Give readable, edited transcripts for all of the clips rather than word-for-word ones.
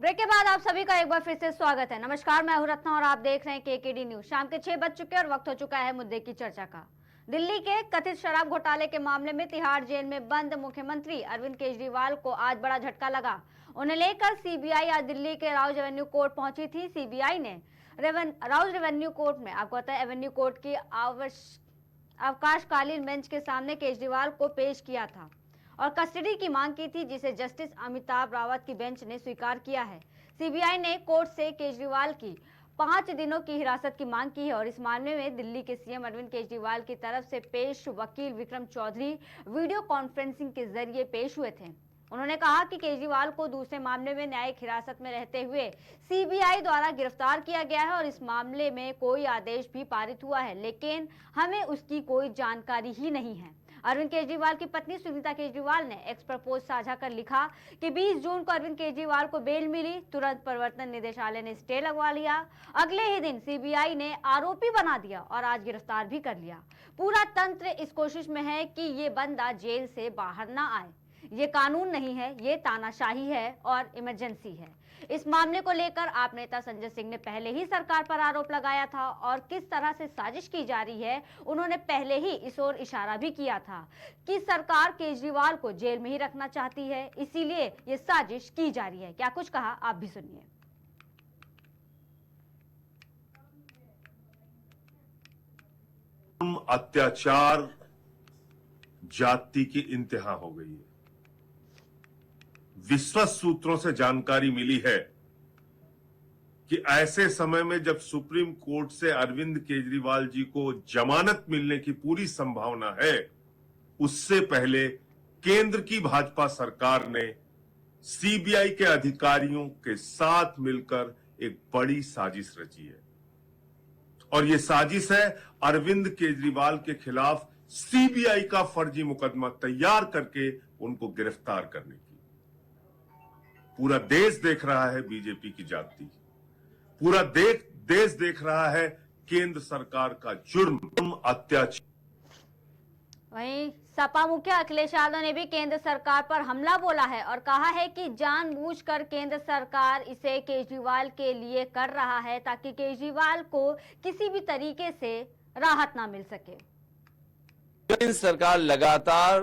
Break के बाद आप सभी का एक बार फिर से स्वागत है। नमस्कार, मैं हूं रत्ना और आप देख रहे हैं केकेडी न्यूज। शाम के 6 बज चुके हैं और वक्त हो चुका है मुद्दे की चर्चा का। दिल्ली के कथित शराब घोटाले के मामले में तिहाड़ जेल में बंद मुख्यमंत्री अरविंद केजरीवाल को आज बड़ा झटका लगा। उन्हें लेकर सीबीआई आज दिल्ली के राउज रेवेन्यू कोर्ट पहुंची थी। सीबीआई ने राउज रेवेन्यू कोर्ट में, आपको पता है, एवेन्यू कोर्ट की अवकाशकालीन बेंच के सामने केजरीवाल को पेश किया था और कस्टडी की मांग की थी, जिसे जस्टिस अमिताभ रावत की बेंच ने स्वीकार किया है। सीबीआई ने कोर्ट से केजरीवाल की 5 दिनों की हिरासत की मांग की है और इस मामले में दिल्ली के सीएम अरविंद केजरीवाल की तरफ से पेश वकील विक्रम चौधरी वीडियो कॉन्फ्रेंसिंग के जरिए पेश हुए थे। उन्होंने कहा कि केजरीवाल को दूसरे मामले में न्यायिक हिरासत में रहते हुए सीबीआई द्वारा गिरफ्तार किया गया है और इस मामले में कोई आदेश भी पारित हुआ है, लेकिन हमें उसकी कोई जानकारी ही नहीं है। अरविंद केजरीवाल की पत्नी सुनीता केजरीवाल ने एक्स पर पोस्ट साझा कर लिखा कि 20 जून को अरविंद केजरीवाल को बेल मिली, तुरंत प्रवर्तन निदेशालय ने स्टे लगवा लिया। अगले ही दिन सीबीआई ने आरोपी बना दिया और आज गिरफ्तार भी कर लिया। पूरा तंत्र इस कोशिश में है कि ये बंदा जेल से बाहर ना आए। ये कानून नहीं है, ये तानाशाही है और इमरजेंसी है। इस मामले को लेकर आप नेता संजय सिंह ने पहले ही सरकार पर आरोप लगाया था और किस तरह से साजिश की जा रही है उन्होंने पहले ही इस ओर इशारा भी किया था कि सरकार केजरीवाल को जेल में ही रखना चाहती है, इसीलिए ये साजिश की जा रही है। क्या कुछ कहा, आप भी सुनिए। अत्याचार जाति की इंतहा हो गई है। विश्वस्त सूत्रों से जानकारी मिली है कि ऐसे समय में जब सुप्रीम कोर्ट से अरविंद केजरीवाल जी को जमानत मिलने की पूरी संभावना है, उससे पहले केंद्र की भाजपा सरकार ने सीबीआई के अधिकारियों के साथ मिलकर एक बड़ी साजिश रची है और यह साजिश है अरविंद केजरीवाल के खिलाफ सीबीआई का फर्जी मुकदमा तैयार करके उनको गिरफ्तार करने की। पूरा देश देख रहा है बीजेपी की जाति, पूरा देश देख रहा है केंद्र सरकार का जुर्म अत्याचार। वहीं सपा मुखिया अखिलेश यादव ने भी केंद्र सरकार पर हमला बोला है और कहा है कि जानबूझकर केंद्र सरकार इसे केजरीवाल के लिए कर रहा है ताकि केजरीवाल को किसी भी तरीके से राहत ना मिल सके। केंद्र सरकार लगातार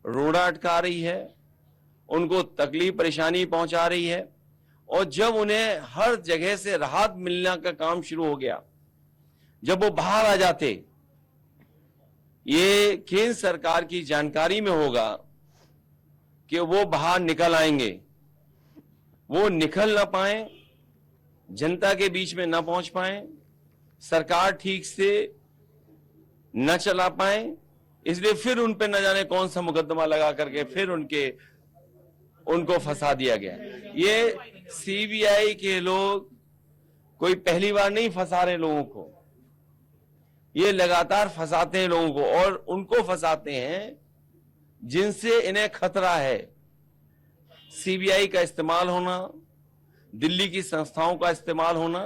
रोड़ा अटका रही है, उनको तकलीफ परेशानी पहुंचा रही है और जब उन्हें हर जगह से राहत मिलने का काम शुरू हो गया, जब वो बाहर आ जाते, ये केंद्र सरकार की जानकारी में होगा कि वो बाहर निकल आएंगे, वो निकल ना पाए, जनता के बीच में ना पहुंच पाए, सरकार ठीक से न चला पाए, इसलिए फिर उन पे न जाने कौन सा मुकदमा लगा करके फिर उनको फंसा दिया गया। ये सीबीआई के लोग कोई पहली बार नहीं फंसा रहे लोगों को, ये लगातार फंसाते हैं लोगों को और उनको फंसाते हैं जिनसे इन्हें खतरा है। सीबीआई का इस्तेमाल होना, दिल्ली की संस्थाओं का इस्तेमाल होना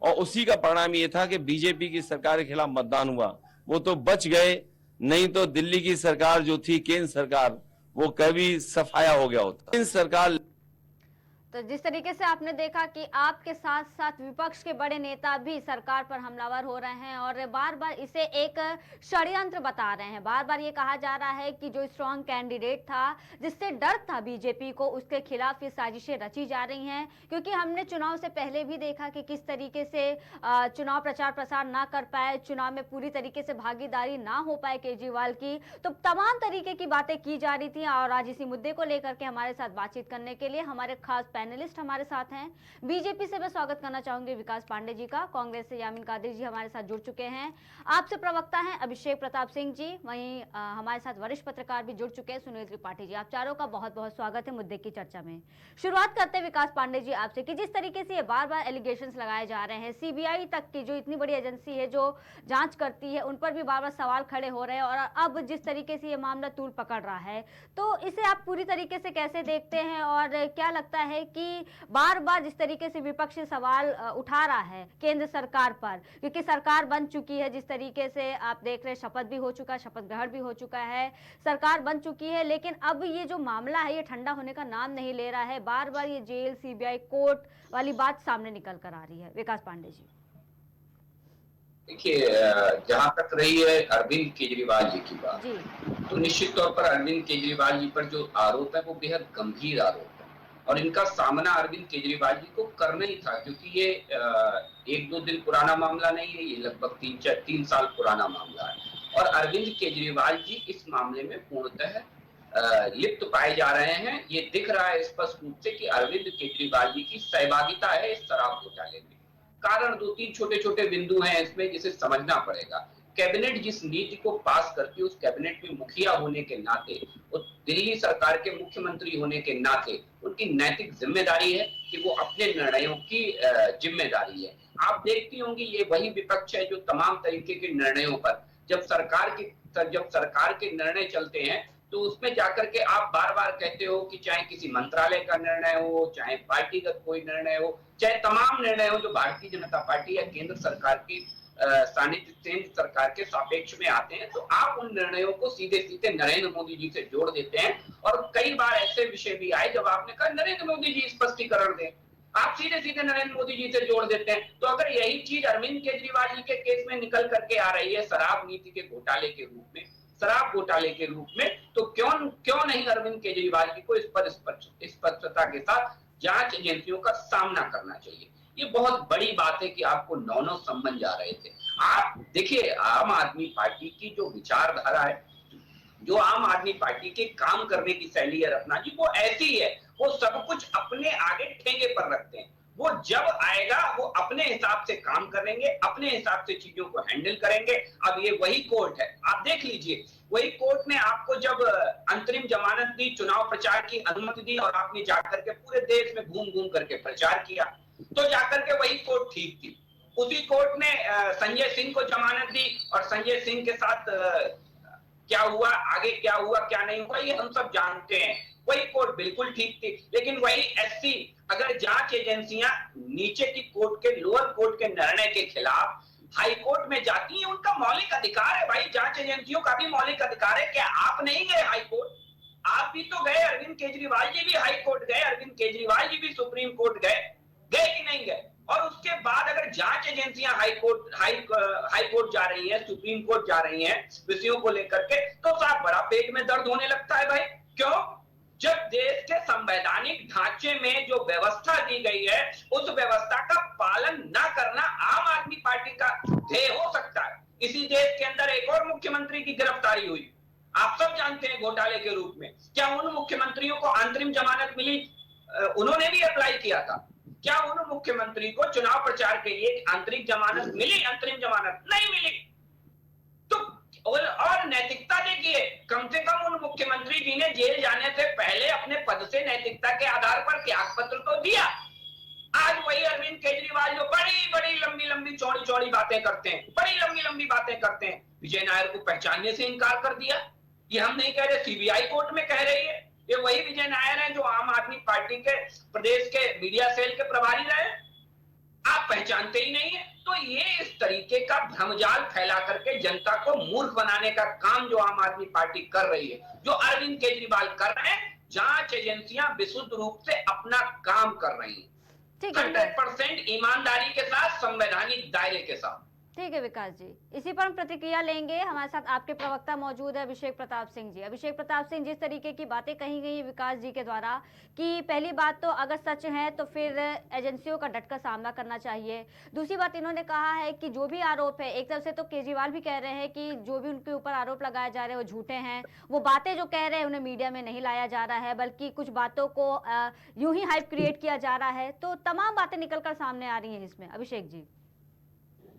और उसी का परिणाम ये था कि बीजेपी की सरकार के खिलाफ मतदान हुआ। वो तो बच गए, नहीं तो दिल्ली की सरकार जो थी, केंद्र सरकार, वो कभी सफाया हो गया होता। केंद्र सरकार तो जिस तरीके से आपने देखा कि आपके साथ साथ विपक्ष के बड़े नेता भी सरकार पर हमलावर हो रहे हैं और बार बार इसे एक षड्यंत्र बता रहे हैं। बार बार ये कहा जा रहा है कि जो स्ट्रॉन्ग कैंडिडेट था, जिससे डर था बीजेपी को, उसके खिलाफ ये साजिशें रची जा रही हैं। क्योंकि हमने चुनाव से पहले भी देखा कि किस तरीके से चुनाव प्रचार प्रसार ना कर पाए, चुनाव में पूरी तरीके से भागीदारी ना हो पाए केजरीवाल की, तो तमाम तरीके की बातें की जा रही थी। और आज इसी मुद्दे को लेकर के हमारे साथ बातचीत करने के लिए हमारे खास पैनलिस्ट हमारे साथ हैं। बीजेपी से मैं स्वागत करना चाहूंगी विकास पांडे जी का, कांग्रेस से यामीन कादिर जी हमारे साथ जुड़ चुके हैं, आपसे प्रवक्ता हैं अभिषेक प्रताप सिंह जी, वहीं हमारे साथ वरिष्ठ पत्रकार भी जुड़ चुके हैं सुनील त्रिपाठी जी। आप चारों का बहुत बहुत स्वागत है मुद्दे की चर्चा में। शुरुआत करते हैं विकास पांडे जी आपसे कि जिस तरीके से ये बार बार एलिगेशंस लगाए जा रहे हैं, सीबीआई तक की जो इतनी बड़ी एजेंसी है जो जांच करती है, उन पर भी बार बार सवाल खड़े हो रहे हैं और अब जिस तरीके से ये मामला तूल पकड़ रहा है, तो इसे आप पूरी तरीके से कैसे देखते हैं और क्या लगता है कि बार बार जिस तरीके से विपक्ष सवाल उठा रहा है केंद्र सरकार पर, क्योंकि सरकार बन चुकी है, जिस तरीके से आप देख रहे हैं शपथ भी हो चुका है, शपथ ग्रहण भी हो चुका है, सरकार बन चुकी है, लेकिन अब ये जो मामला है ये ठंडा होने का नाम नहीं ले रहा है। बार बार ये जेल, सीबीआई, कोर्ट वाली बात सामने निकल कर आ रही है। विकास पांडे जी, देखिए, जहां तक रही है अरविंद केजरीवाल जी की बात, तो निश्चित तौर पर अरविंद केजरीवाल जी पर जो आरोप है वो बेहद गंभीर आरोप है और इनका सामना अरविंद केजरीवाल जी को करना ही था, क्योंकि ये 1-2 दिन पुराना मामला नहीं है, ये लगभग 3 साल पुराना मामला है और अरविंद केजरीवाल जी इस मामले में पूर्णतः लिप्त पाए जा रहे हैं। ये दिख रहा है स्पष्ट रूप से कि अरविंद केजरीवाल जी की सहभागिता है इस शराब घोटाले में। कारण 2-3 छोटे-छोटे बिंदु हैं इसमें जिसे समझना पड़ेगा। कैबिनेट जिस नीति को पास करती है उस कैबिनेट में मुखिया होने के नाते और दिल्ली सरकार के मुख्यमंत्री होने के नाते उनकी नैतिक जिम्मेदारी है कि वो अपने निर्णयों की जिम्मेदारी है। आप देखती होंगी ये वही विपक्ष है जो तमाम तरीके के निर्णयों पर जब सरकार के निर्णय चलते हैं तो उसमें जाकर के आप बार बार कहते हो कि चाहे किसी मंत्रालय का निर्णय हो, चाहे पार्टीगत कोई निर्णय हो, चाहे तमाम निर्णय हो जो भारतीय जनता पार्टी या केंद्र सरकार की सानिध्य केंद्र सरकार के सापेक्ष में आते हैं, तो आप उन निर्णयों को सीधे सीधे नरेंद्र मोदी जी से जोड़ देते हैं और कई बार ऐसे विषय भी आए जब आपने कहा नरेंद्र मोदी जी स्पष्टीकरण दें, आप सीधे सीधे नरेंद्र मोदी जी से जोड़ देते हैं। तो अगर यही चीज अरविंद केजरीवाल जी के केस में निकल करके आ रही है शराब नीति के घोटाले के रूप में, शराब घोटाले के रूप में, तो क्यों नहीं अरविंद केजरीवाल जी को इस पर स्पष्टता के साथ जांच एजेंसियों का सामना करना चाहिए। ये बहुत बड़ी बात है कि आपको 9 सम्मन जा रहे थे। आप देखिए आम आदमी पार्टी की जो विचारधारा है, जो आम आदमी पार्टी के काम करने की शैली है रत्ना जी, वो ऐसी है, वो सब कुछ अपने आगे ठेंगे पर रखते हैं। वो जब आएगा वो अपने हिसाब से काम करेंगे, अपने हिसाब से चीजों को हैंडल करेंगे। अब ये वही कोर्ट है, आप देख लीजिए, वही कोर्ट ने आपको जब अंतरिम जमानत दी, चुनाव प्रचार की अनुमति दी और आपने जाकर के पूरे देश में घूम घूम करके प्रचार किया, तो जाकर के वही कोर्ट ठीक थी। उसी कोर्ट ने संजय सिंह को जमानत दी और संजय सिंह के साथ क्या हुआ, आगे क्या हुआ क्या नहीं हुआ ये हम सब जानते हैं। वही कोर्ट बिल्कुल ठीक थी, लेकिन वही एससी अगर जांच एजेंसियां नीचे की कोर्ट के, लोअर कोर्ट के निर्णय के खिलाफ हाई कोर्ट में जाती हैं, उनका मौलिक अधिकार है भाई, जांच एजेंसियों का भी मौलिक अधिकार है। क्या आप नहीं गए हाई कोर्ट? आप भी तो गए, अरविंद केजरीवाल जी भी हाई कोर्ट गए, अरविंद केजरीवाल जी भी सुप्रीम कोर्ट गए कि नहीं गए? और उसके बाद अगर जांच एजेंसियां हाई कोर्ट जा रही है, सुप्रीम कोर्ट जा रही हैं विषयों को लेकर के, तो साहब बड़ा पेट में दर्द होने लगता है भाई। क्यों? जब देश के संवैधानिक ढांचे में जो व्यवस्था दी गई है उस व्यवस्था का पालन न करना आम आदमी पार्टी का ध्येय हो सकता है। इसी देश के अंदर एक और मुख्यमंत्री की गिरफ्तारी हुई, आप सब जानते हैं, घोटाले के रूप में। क्या उन मुख्यमंत्रियों को अंतरिम जमानत मिली? उन्होंने भी अप्लाई किया था। क्या उन मुख्यमंत्री को चुनाव प्रचार के लिए आंतरिक जमानत मिली? अंतरिम जमानत नहीं मिली। तो और नैतिकता देखिए, कम से कम उन मुख्यमंत्री जी ने जेल जाने से पहले अपने पद से नैतिकता के आधार पर त्याग पत्र तो दिया। आज वही अरविंद केजरीवाल जो बड़ी बड़ी लंबी लंबी चौड़ी चौड़ी बातें करते हैं, बड़ी लंबी लंबी बातें करते हैं, विजय नायर को पहचानने से इनकार कर दिया। ये हम नहीं कह रहे, सीबीआई कोर्ट में कह रही है। ये वही विजय नायर हैं जो आम आदमी पार्टी के प्रदेश के मीडिया सेल के प्रभारी रहे, आप पहचानते ही नहीं है। तो ये इस तरीके का भ्रमजाल फैला करके जनता को मूर्ख बनाने का काम जो आम आदमी पार्टी कर रही है, जो अरविंद केजरीवाल कर रहे हैं, जांच एजेंसियां विशुद्ध रूप से अपना काम कर रही हैं 100% ईमानदारी के साथ, संवैधानिक दायरे के साथ। ठीक है विकास जी, इसी पर हम प्रतिक्रिया लेंगे। हमारे साथ आपके प्रवक्ता मौजूद है अभिषेक प्रताप सिंह जी। अभिषेक प्रताप सिंह, जिस तरीके की बातें कही गई है विकास जी के द्वारा कि पहली बात तो अगर सच है तो फिर एजेंसियों का डटकर सामना करना चाहिए। दूसरी बात इन्होंने कहा है कि जो भी आरोप है, एक तरफ से तो केजरीवाल भी कह रहे हैं कि जो भी उनके ऊपर आरोप लगाए जा रहे हैं वो झूठे हैं, वो बातें जो कह रहे हैं उन्हें मीडिया में नहीं लाया जा रहा है, बल्कि कुछ बातों को यूं ही हाइप क्रिएट किया जा रहा है। तो तमाम बातें निकलकर सामने आ रही हैं इसमें। अभिषेक जी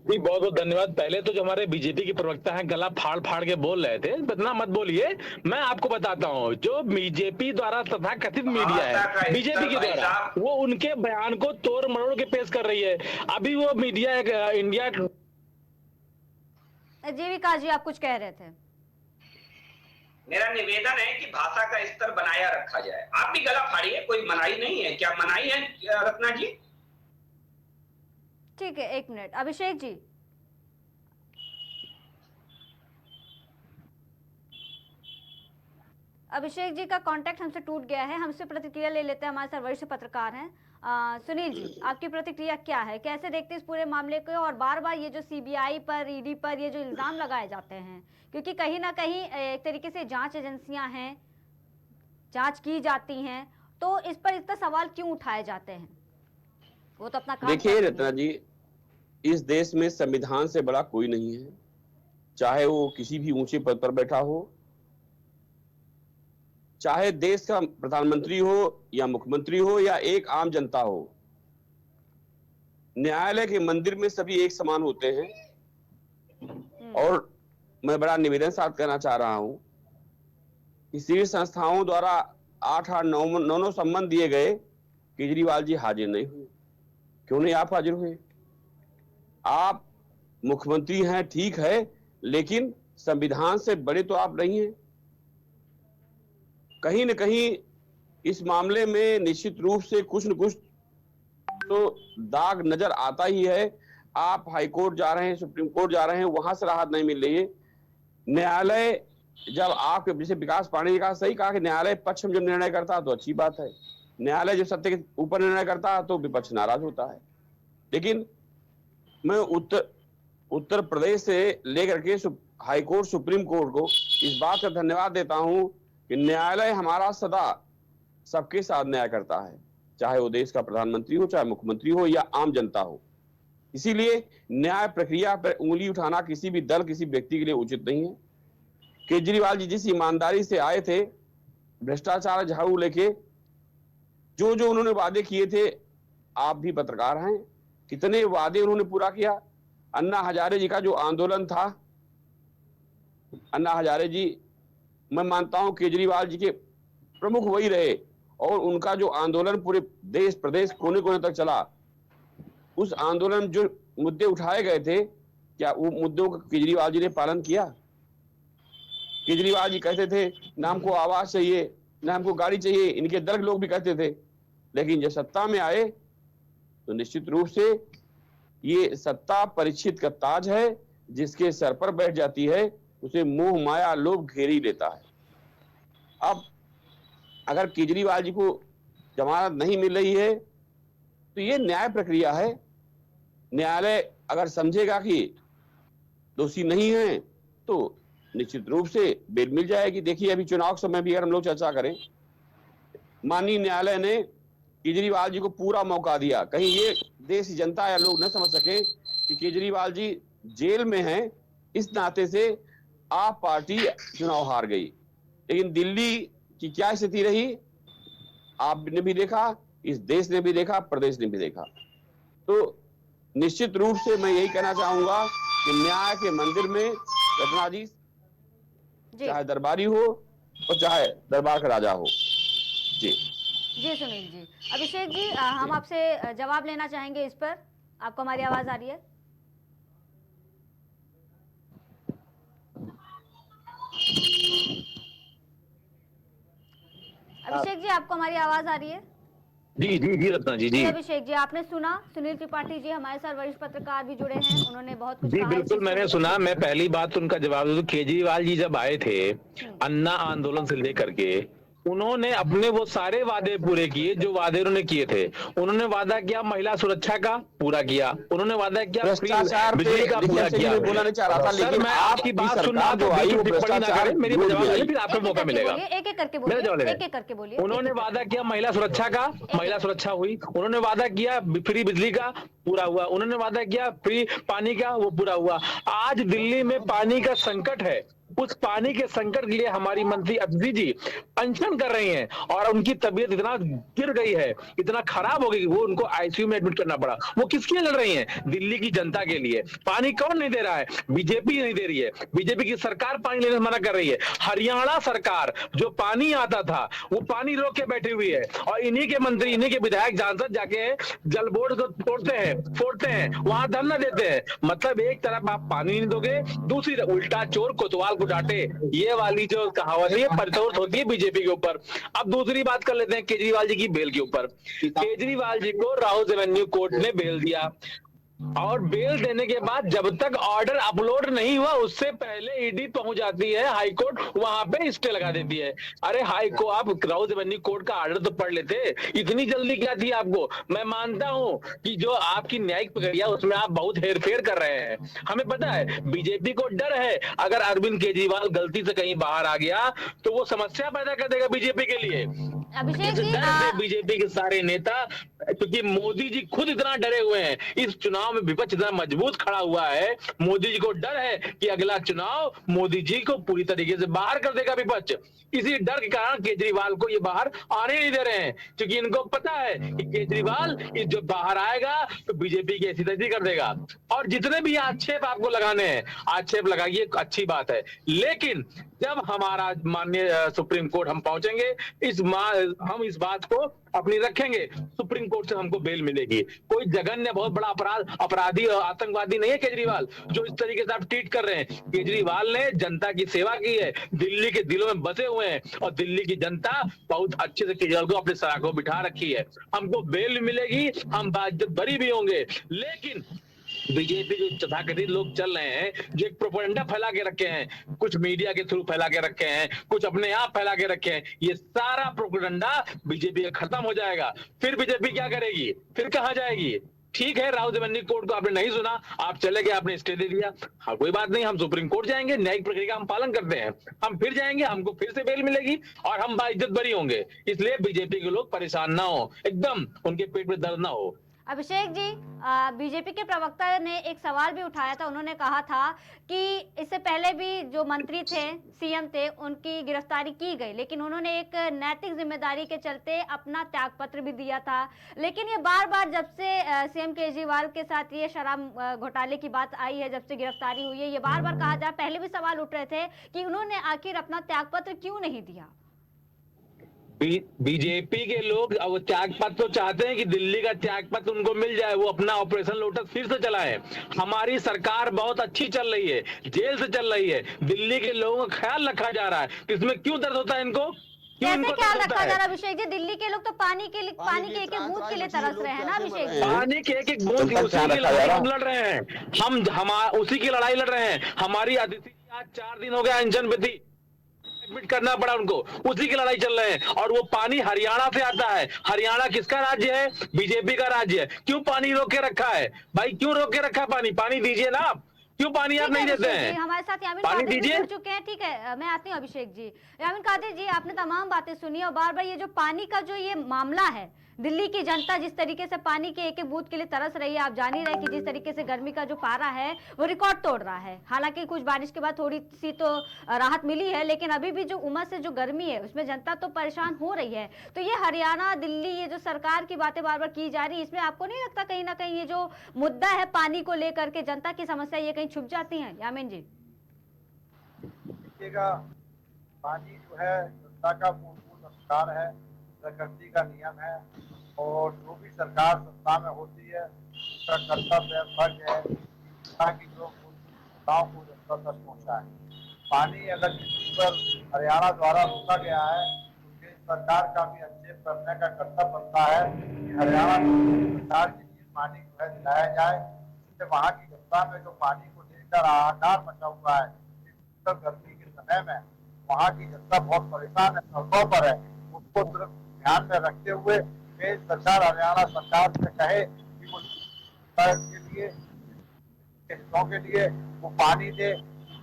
जी, बहुत बहुत धन्यवाद। पहले तो जो हमारे बीजेपी के प्रवक्ता हैं गला फाड़ फाड़ के बोल रहे थे, इतना मत बोलिए। मैं आपको बताता हूँ, जो बीजेपी द्वारा तथा कथित मीडिया है बीजेपी के द्वारा, वो उनके बयान को तोड़ मरोड़ के पेश कर रही है। अभी वो मीडिया इंडिया जी विकास जी, आप कुछ कह रहे थे। मेरा निवेदन है कि भाषा का स्तर बनाया रखा जाए। आप भी गला फाड़िए, कोई मनाही नहीं है। क्या मनाही है रत्ना जी? ठीक है, एक मिनट। अभिषेक जी, अभिषेक जी का कांटेक्ट हमसे टूट गया है। हमसे प्रतिक्रिया ले लेते हैं, हमारे साथ वरिष्ठ पत्रकार हैं सुनील जी। आपकी प्रतिक्रिया क्या है, कैसे देखते हैं इस पूरे मामले को? और बार बार ये जो सीबीआई पर, ईडी पर ये जो इल्जाम लगाए जाते हैं, क्योंकि कहीं ना कहीं एक तरीके से जांच एजेंसियां हैं, जांच की जाती हैं, तो इस पर इतना सवाल क्यों उठाए जाते हैं? वो तो अपना काम देखिए करते हैं। रत्ना जी, इस देश में संविधान से बड़ा कोई नहीं है, चाहे वो किसी भी ऊंचे पद पर बैठा हो, चाहे देश का प्रधानमंत्री हो या मुख्यमंत्री हो या एक आम जनता हो। न्यायालय के मंदिर में सभी एक समान होते हैं। और मैं बड़ा निवेदन साथ करना चाह रहा हूं कि सिविल संस्थाओं द्वारा 8-9 सम्मन दिए गए, केजरीवाल जी हाजिर नहीं हुए। क्यों नहीं आप हाजिर हुए? आप मुख्यमंत्री हैं, ठीक है, लेकिन संविधान से बड़े तो आप नहीं हैं। कहीं न कहीं इस मामले में निश्चित रूप से कुछ न कुछ तो दाग नजर आता ही है। आप हाई कोर्ट जा रहे हैं, सुप्रीम कोर्ट जा रहे हैं, वहां से राहत नहीं मिल रही है। न्यायालय जब आपके, जैसे विकास पांडे ने कहा, सही कहा कि न्यायालय पक्ष में जब निर्णय करता है तो अच्छी बात है। न्यायालय जब सत्य के ऊपर निर्णय करता है तो विपक्ष नाराज होता है। लेकिन मैं उत्तर प्रदेश से लेकर के हाई कोर्ट, सुप्रीम कोर्ट को इस बात का धन्यवाद देता हूं कि न्यायालय हमारा सदा सबके साथ न्याय करता है, चाहे वो देश का प्रधानमंत्री हो, चाहे मुख्यमंत्री हो या आम जनता हो। इसीलिए न्याय प्रक्रिया पर उंगली उठाना किसी भी दल, किसी व्यक्ति के लिए उचित नहीं है। केजरीवाल जी जिस ईमानदारी से आए थे, भ्रष्टाचार झाड़ू लेके, जो जो उन्होंने वादे किए थे, आप भी पत्रकार हैं, कितने वादे उन्होंने पूरा किया। अन्ना हजारे जी का जो आंदोलन था, अन्ना हजारे जी, मैं मानता हूं केजरीवाल जी के प्रमुख वही रहे, और उनका जो आंदोलन पूरे देश प्रदेश कोने कोने तक चला, उस आंदोलन में जो मुद्दे उठाए गए थे, क्या वो मुद्दों का केजरीवाल जी ने पालन किया? केजरीवाल जी कहते थे ना हमको आवास चाहिए, ना हमको गाड़ी चाहिए, इनके दल के लोग भी कहते थे। लेकिन जब सत्ता में आए तो निश्चित रूप से ये सत्ता परीक्षित का ताज है, जिसके सर पर बैठ जाती है उसे मोह माया लोभ घेरी लेता है। अब अगर केजरीवाल जी को जमानत नहीं मिल रही है तो ये न्याय प्रक्रिया है। न्यायालय अगर समझेगा कि दोषी नहीं है तो निश्चित रूप से बेल मिल जाएगी। देखिए अभी चुनाव समय भी अगर हम लोग चर्चा करें, माननीय न्यायालय ने केजरीवाल जी को पूरा मौका दिया। कहीं ये देश की जनता या लोग न समझ सके कि केजरीवाल जी जेल में हैं, इस नाते से आप पार्टी चुनाव हार गई। लेकिन दिल्ली की क्या स्थिति रही, आपने भी देखा, इस देश ने भी देखा, प्रदेश ने भी देखा। तो निश्चित रूप से मैं यही कहना चाहूंगा कि न्याय के मंदिर में रत्ना जी, चाहे दरबारी हो और चाहे दरबार का राजा हो। जी जी सुनील जी। अभिषेक जी, हम आपसे जवाब लेना चाहेंगे इस पर। आपको हमारी आवाज आ रही है? अभिषेक जी, आपको हमारी आवाज आ रही है? जी जी जी रत्ना जी। जी अभिषेक जी, आपने सुना सुनील त्रिपाठी जी हमारे साथ वरिष्ठ पत्रकार भी जुड़े हैं, उन्होंने बहुत कुछ जी कहा। बिल्कुल मैंने सुना। मैं पहली बात उनका जवाब दूं, केजरीवाल जी जब आए थे अन्ना आंदोलन से लेकर के, उन्होंने अपने वो सारे वादे पूरे किए जो वादे उन्होंने किए थे। उन्होंने वादा किया महिला सुरक्षा का, पूरा किया। उन्होंने वादा किया बिजली का, पूरा किया। सर मैं आपकी बात सुन रहा हूं, टिप्पणी ना करें, मेरी जवाब ले, फिर आपको मौका मिलेगा। एक एक करके बोलिए, एक एक करके बोलिए। उन्होंने वादा किया महिला सुरक्षा का, महिला सुरक्षा हुई। उन्होंने वादा किया फ्री बिजली का, पूरा हुआ। उन्होंने वादा किया फ्री पानी का, वो पूरा हुआ। आज दिल्ली में पानी का संकट है, उस पानी के संकट के लिए हमारी मंत्री अदिति जी अनशन कर रही हैं, और उनकी तबीयत इतना गिर गई है, इतना खराब हो गई, वो उनको आईसीयू में एडमिट करना पड़ा। वो किसके लिए लड़ रही हैं? दिल्ली की जनता के लिए। पानी कौन नहीं दे रहा है? बीजेपी नहीं दे रही है। बीजेपी की सरकार पानी लेने से मना कर रही है। हरियाणा सरकार जो पानी आता था वो पानी रोक के बैठी हुई है, और इन्हीं के मंत्री, इन्हीं के विधायक सांसद जाके जल बोर्ड को फोड़ते हैं, वहां धरना देते हैं। मतलब एक तरफ आप पानी नहीं दोगे, दूसरी तरफ उल्टा चोर कोतवाल को डांटे, ये वाली जो कहावत है ये प्रचलित होती है बीजेपी के ऊपर। अब दूसरी बात कर लेते हैं केजरीवाल जी की बेल के ऊपर। केजरीवाल जी को राहुल रेवेन्यू कोर्ट ने बेल दिया और बेल देने के बाद जब तक ऑर्डर अपलोड नहीं हुआ उससे पहले ईडी पहुंच जाती है हाई कोर्ट, वहां पे स्टे लगा देती है। अरे हाई को आप राहुल रेवेन्यू कोर्ट का ऑर्डर तो पढ़ लेते, इतनी जल्दी क्या थी आपको। मैं मानता हूं कि जो आपकी न्यायिक प्रक्रिया उसमें आप बहुत हेरफेर कर रहे हैं। हमें पता है बीजेपी को डर है अगर अरविंद केजरीवाल गलती से कहीं बाहर आ गया तो वो समस्या पैदा कर देगा बीजेपी के लिए। अभिषेक जी, बीजेपी के सारे नेता, क्योंकि मोदी जी खुद इतना डरे हुए हैं, इस चुनाव में विपक्ष इतना मजबूत खड़ा हुआ है, मोदी जी को डर है कि अगला चुनाव मोदी जी को पूरी तरीके से बाहर कर देगा विपक्ष। इसी डर के कारण केजरीवाल को ये बाहर आने नहीं दे रहे हैं, क्योंकि इनको पता है कि केजरीवाल इस जो बाहर आएगा तो बीजेपी की ऐसी तैसी कर देगा। और जितने भी आक्षेप आपको लगाने हैं आक्षेप लगाइए, अच्छी बात है, लेकिन जब हमारा माननीय सुप्रीम कोर्ट हम पहुंचेंगे हम इस बात को अपनी रखेंगे, सुप्रीम कोर्ट से हमको बेल मिलेगी। कोई जघन्य बहुत बड़ा अपराधी और आतंकवादी नहीं है केजरीवाल जो इस तरीके से आप ट्रीट कर रहे हैं। केजरीवाल ने जनता की सेवा की है, दिल्ली के दिलों में बसे हुए हैं और दिल्ली की जनता बहुत अच्छे से केजरीवाल को अपने सराखों बिठा रखी है। हमको बेल मिलेगी, हम बाइज्जत बरी भी होंगे, लेकिन बीजेपी जो तथाकथित लोग चल रहे हैं जो एक प्रोपेगेंडा फैला के रखे हैं, कुछ मीडिया के थ्रू फैला के रखे हैं, कुछ अपने आप फैला के रखे हैं, ये सारा प्रोपेगेंडा बीजेपी का खत्म हो जाएगा। फिर बीजेपी क्या करेगी, फिर कहां जाएगी। ठीक है, राहुल रेवेन्यू कोर्ट को आपने नहीं सुना, आप चले गए, आपने स्टे दे दिया, हाँ कोई बात नहीं, हम सुप्रीम कोर्ट जाएंगे, न्यायिक प्रक्रिया का हम पालन करते हैं, हम फिर जाएंगे, हमको फिर से बेल मिलेगी और हम बाइज्जत बरी होंगे। इसलिए बीजेपी के लोग परेशान ना हो, एकदम उनके पेट में दर्द ना हो। अभिषेक जी, बीजेपी के प्रवक्ता ने एक सवाल भी उठाया था। उन्होंने कहा था कि इससे पहले भी जो मंत्री थे, सीएम थे, उनकी गिरफ्तारी की गई, लेकिन उन्होंने एक नैतिक जिम्मेदारी के चलते अपना त्यागपत्र भी दिया था। लेकिन ये बार बार जब से सीएम केजरीवाल के साथ ये शराब घोटाले की बात आई है, जब से गिरफ्तारी हुई है, ये बार बार कहा जा, पहले भी सवाल उठ रहे थे कि उन्होंने आखिर अपना त्यागपत्र क्यों नहीं दिया। बीजेपी के लोग अब त्यागपत्र तो चाहते हैं कि दिल्ली का त्यागपत्र उनको मिल जाए, वो अपना ऑपरेशन लोटस फिर से चलाएं। हमारी सरकार बहुत अच्छी चल रही है, जेल से चल रही है, दिल्ली के लोगों का ख्याल रखा जा रहा है, इसमें क्यों दर्द होता है इनको? कैसे ख्याल रखा जा रहा है अभिषेक जी? दिल्ली के लोग तो पानी के एक एक बूंद के लिए तरस रहे हैं ना अभिषेक जी। पानी के एक एक बूंद की उसी की लड़ाई हम लड़ रहे हैं, हम उसी की लड़ाई लड़ रहे हैं। हमारी अदिति आज 4 दिन हो गया अनशन पे थी, एडमिट करना पड़ा उनको, उसी की लड़ाई चल रहे हैं। और वो पानी हरियाणा से आता है। हरियाणा किसका राज्य है? बीजेपी का राज्य है। क्यों पानी रोक के रखा है भाई, क्यों रोक के रखा? पानी दीजिए ना आप, क्यों पानी आप नहीं देते हैं? हमारे साथ यामीन कादिर भी जुड़ चुके हैं। ठीक है, मैं आती हूँ अभिषेक जी। यामीन कादिर जी, आपने तमाम बातें सुनी और बार बार ये जो पानी का जो ये मामला है, दिल्ली की जनता जिस तरीके से पानी के एक एक बूंद के लिए तरस रही है, आप जान ही रहे कि जिस तरीके से गर्मी का जो पारा है वो रिकॉर्ड तोड़ रहा है। हालांकि कुछ बारिश के बाद थोड़ी सी तो राहत मिली है, लेकिन अभी भी जो उमस से जो गर्मी है उसमें जनता तो परेशान हो रही है। तो ये हरियाणा, दिल्ली, ये जो सरकार की बातें बार बार की जा रही है, इसमें आपको नहीं लगता कहीं ना कहीं ये जो मुद्दा है पानी को लेकर के, जनता की समस्या, ये कहीं छुप जाती है? यामीन जी, पानी जो है जनता का मूलभूत अधिकार है, प्रकृति का नियम है, और जो भी सरकार सत्ता में होती है उसका कर्तव्य फर्ज है ताकि जो गाँव को जनता तक पहुँचाए। पानी अगर किसी पर हरियाणा द्वारा रोका गया है तो सरकार का भी हस्तक्षेप करने का कर्तव्य बनता है कि हरियाणा सरकार के लिए पानी जो है दिलाया जाए, जिससे वहाँ की जनता में जो पानी को लेकर हाहाकार मचा हुआ है, गर्मी के समय में वहाँ की जनता बहुत परेशान है, सड़कों पर है। उसको सिर्फ ध्यान में रखते हुए सरकार, हरियाणा सरकार से कहे कि वो के लिए, हितों के लिए वो पानी दे।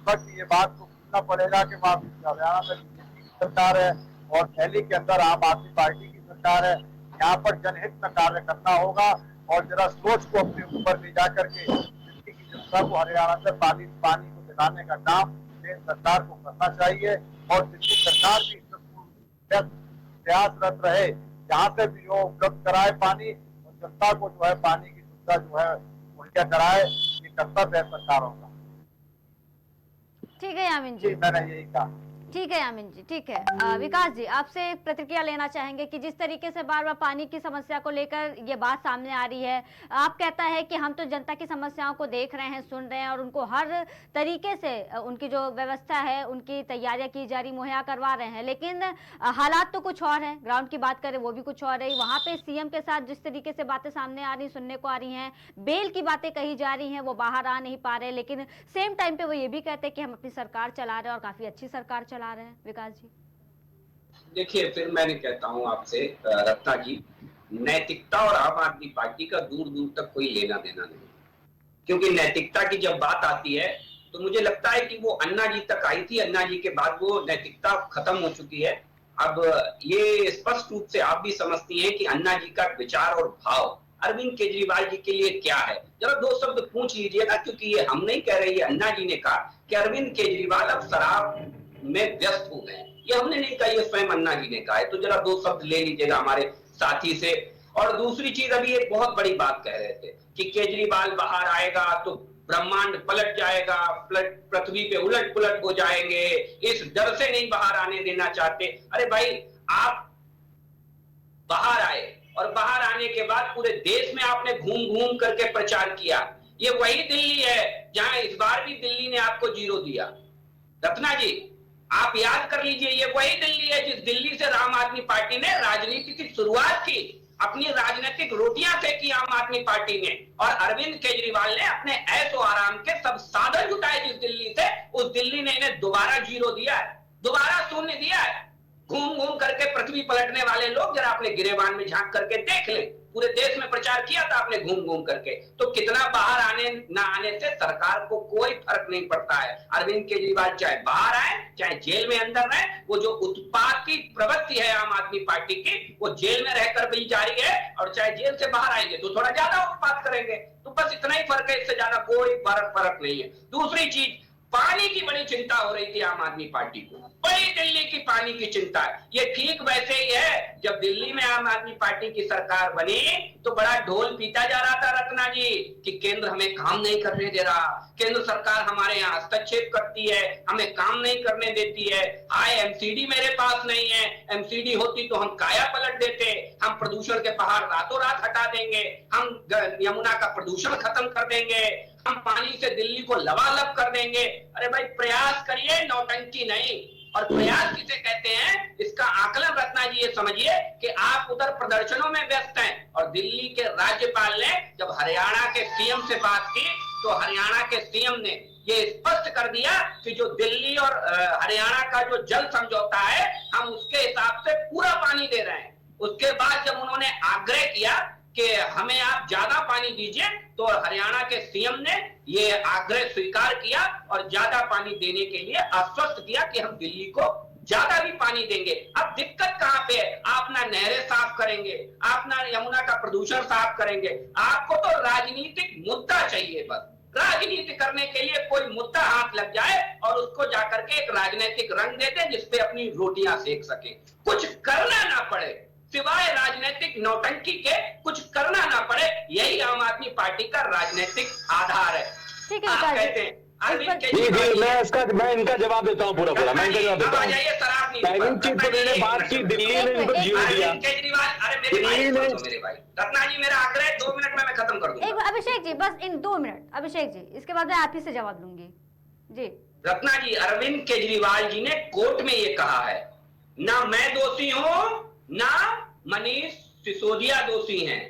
बट ये बात को सुनना पड़ेगा कि हरियाणा में बीजेपी की सरकार है और दिल्ली के अंदर आम आदमी पार्टी की सरकार है। यहाँ पर जनहित में कार्य करना होगा और जरा सोच को अपने ऊपर ले जाकर के दिल्ली की जनता को हरियाणा से पानी को दिलाने का काम सरकार को करना चाहिए। और दिल्ली सरकार भी प्रयासरत रहे, जहाँ से भी हो उपलब्ध कराए पानी और जनता को जो है पानी की सुविधा जो है मुहैया कराए, ये कर्तव्य है सरकारों का। ठीक है यामीन जी, मैंने यही कहा। ठीक है यामिन जी, ठीक है। विकास जी, आपसे एक प्रतिक्रिया लेना चाहेंगे कि जिस तरीके से बार बार पानी की समस्या को लेकर ये बात सामने आ रही है, आप कहता है कि हम तो जनता की समस्याओं को देख रहे हैं, सुन रहे हैं और उनको हर तरीके से उनकी जो व्यवस्था है, उनकी तैयारियां की जा रही, मुहैया करवा रहे हैं, लेकिन हालात तो कुछ और है। ग्राउंड की बात करें वो भी कुछ और है। वहां पे सीएम के साथ जिस तरीके से बातें सामने आ रही, सुनने को आ रही हैं, बेल की बातें कही जा रही हैं, वो बाहर आ नहीं पा रहे, लेकिन सेम टाइम पे वो ये भी कहते हैं कि हम अपनी सरकार चला रहे हैं और काफी अच्छी सरकार चला रहे हैं। विकास जी, देखिए, फिर मैंने कहता हूं आपसे रत्ना जी, नैतिकता और आम आदमी पार्टी का दूर दूर तक कोई लेना देना नहीं, क्योंकि नैतिकता की जब बात आती है तो मुझे लगता है कि वो अन्ना जी तक आई थी, अन्ना जी के बाद वो नैतिकता खत्म हो चुकी है। अब ये स्पष्ट रूप से आप भी समझती हैं कि अन्ना जी का विचार और भाव अरविंद केजरीवाल जी के लिए क्या है। जरा दो शब्द पूछ लीजिएगा, क्योंकि ये हम नहीं कह रहे, ये अन्ना जी ने कहा कि अरविंद केजरीवाल अब शराब में व्यस्त हो गए। ये हमने नहीं कहा, ये स्वयं अन्ना जी ने कहा है। तो जरा दो शब्द ले लीजिएगा हमारे साथी से। और दूसरी चीज, अभी एक बहुत बड़ी बात कह रहे थे कि केजरीवाल बाहर आएगा तो ब्रह्मांड पलट जाएगा, पृथ्वी पे उलट पुलट हो जाएंगे, इस डर से नहीं बाहर आने देना चाहते। अरे भाई, आप बाहर आए और बाहर आने के बाद पूरे देश में आपने घूम घूम करके प्रचार किया। ये वही दिल्ली है जहां इस बार भी दिल्ली ने आपको 0 दिया। रत्ना जी, आप याद कर लीजिए, ये वही दिल्ली है जिस दिल्ली से आम आदमी पार्टी ने राजनीति की शुरुआत की, अपनी राजनीतिक रोटियां सेकी आम आदमी पार्टी ने। और अरविंद केजरीवाल ने अपने ऐशो आराम के सब साधन जुटाए जिस दिल्ली से, उस दिल्ली ने इन्हें दोबारा 0 दिया है, दोबारा शून्य दिया है। घूम घूम करके पृथ्वी पलटने वाले लोग जरा अपने गिरेबान में झांक करके देख ले, पूरे देश में प्रचार किया था आपने घूम घूम करके। तो कितना बाहर आने ना आने से सरकार को कोई फर्क नहीं पड़ता है। अरविंद केजरीवाल चाहे बाहर आए चाहे जेल में अंदर रहे, वो जो उत्पात की प्रवृत्ति है आम आदमी पार्टी की, वो जेल में रहकर भी जारी है, और चाहे जेल से बाहर आएंगे तो थोड़ा ज्यादा उत्पात करेंगे। तो बस इतना ही फर्क है, इससे ज्यादा कोई फर्क नहीं है। दूसरी चीज, पानी की बड़ी चिंता हो रही थी आम आदमी पार्टी को, बड़ी दिल्ली की पानी की चिंता है। ये ठीक वैसे ही है, जब दिल्ली में आम आदमी पार्टी की सरकार बनी तो बड़ा ढोल पीटा जा रहा था रत्ना जी कि केंद्र हमें काम नहीं करने दे रहा, केंद्र सरकार हमारे यहाँ हस्तक्षेप करती है, हमें काम नहीं करने देती है। हाय, एमसीडी मेरे पास नहीं है, एमसीडी होती तो हम काया पलट देते, हम प्रदूषण के पहाड़ रातों रात हटा देंगे, हम यमुना का प्रदूषण खत्म कर देंगे, हम पानी से दिल्ली को लबालब कर देंगे। अरे भाई, प्रयास करिए, नौटंकी नहीं। और प्रयास किसे कहते हैं, इसका आकलन रत्ना जी ये समझिए कि आप उधर प्रदर्शनों में व्यस्त हैं, और दिल्ली के राज्यपाल ने जब हरियाणा के सीएम से बात की तो हरियाणा के सीएम ने ये स्पष्ट कर दिया कि जो दिल्ली और हरियाणा का जो जल समझौता है, हम उसके हिसाब से पूरा पानी दे रहे हैं। उसके बाद जब उन्होंने आग्रह किया कि हमें आप ज्यादा पानी दीजिए, तो हरियाणा के सीएम ने ये आग्रह स्वीकार किया और ज्यादा पानी देने के लिए आश्वस्त किया कि हम दिल्ली को ज्यादा भी पानी देंगे। अब दिक्कत कहां पे है, आप ना नहरें साफ करेंगे, आप ना यमुना का प्रदूषण साफ करेंगे, आपको तो राजनीतिक मुद्दा चाहिए। बस राजनीति करने के लिए कोई मुद्दा हाथ लग जाए और उसको जाकर के एक राजनीतिक रंग दे दे जिसपे अपनी रोटियां सेक सके, कुछ करना ना पड़े, सिवाय राजनीतिक नौटंकी के कुछ करना ना पड़े। यही आम आदमी पार्टी का राजनीतिक आधार है। ठीक है, आप कहते हैं मैं इनका जवाब देता हूँ पूरा, मैं इनका जवाब देता हूँ। पहली चीज तो मैंने बात की, दिल्ली ने इनको 0 दिया। केजरीवाल, अरे मेरे भाई रत्ना जी, मेरा आग्रह 2 मिनट में मैं खत्म कर दूंगा। अभिषेक जी, बस इन 2 मिनट अभिषेक जी, इसके बाद मैं आप ही से जवाब लूंगी जी। रत्ना जी, अरविंद केजरीवाल जी ने कोर्ट में ये कहा है, ना मैं दोषी हूं ना मनीष सिसोदिया दोषी हैं,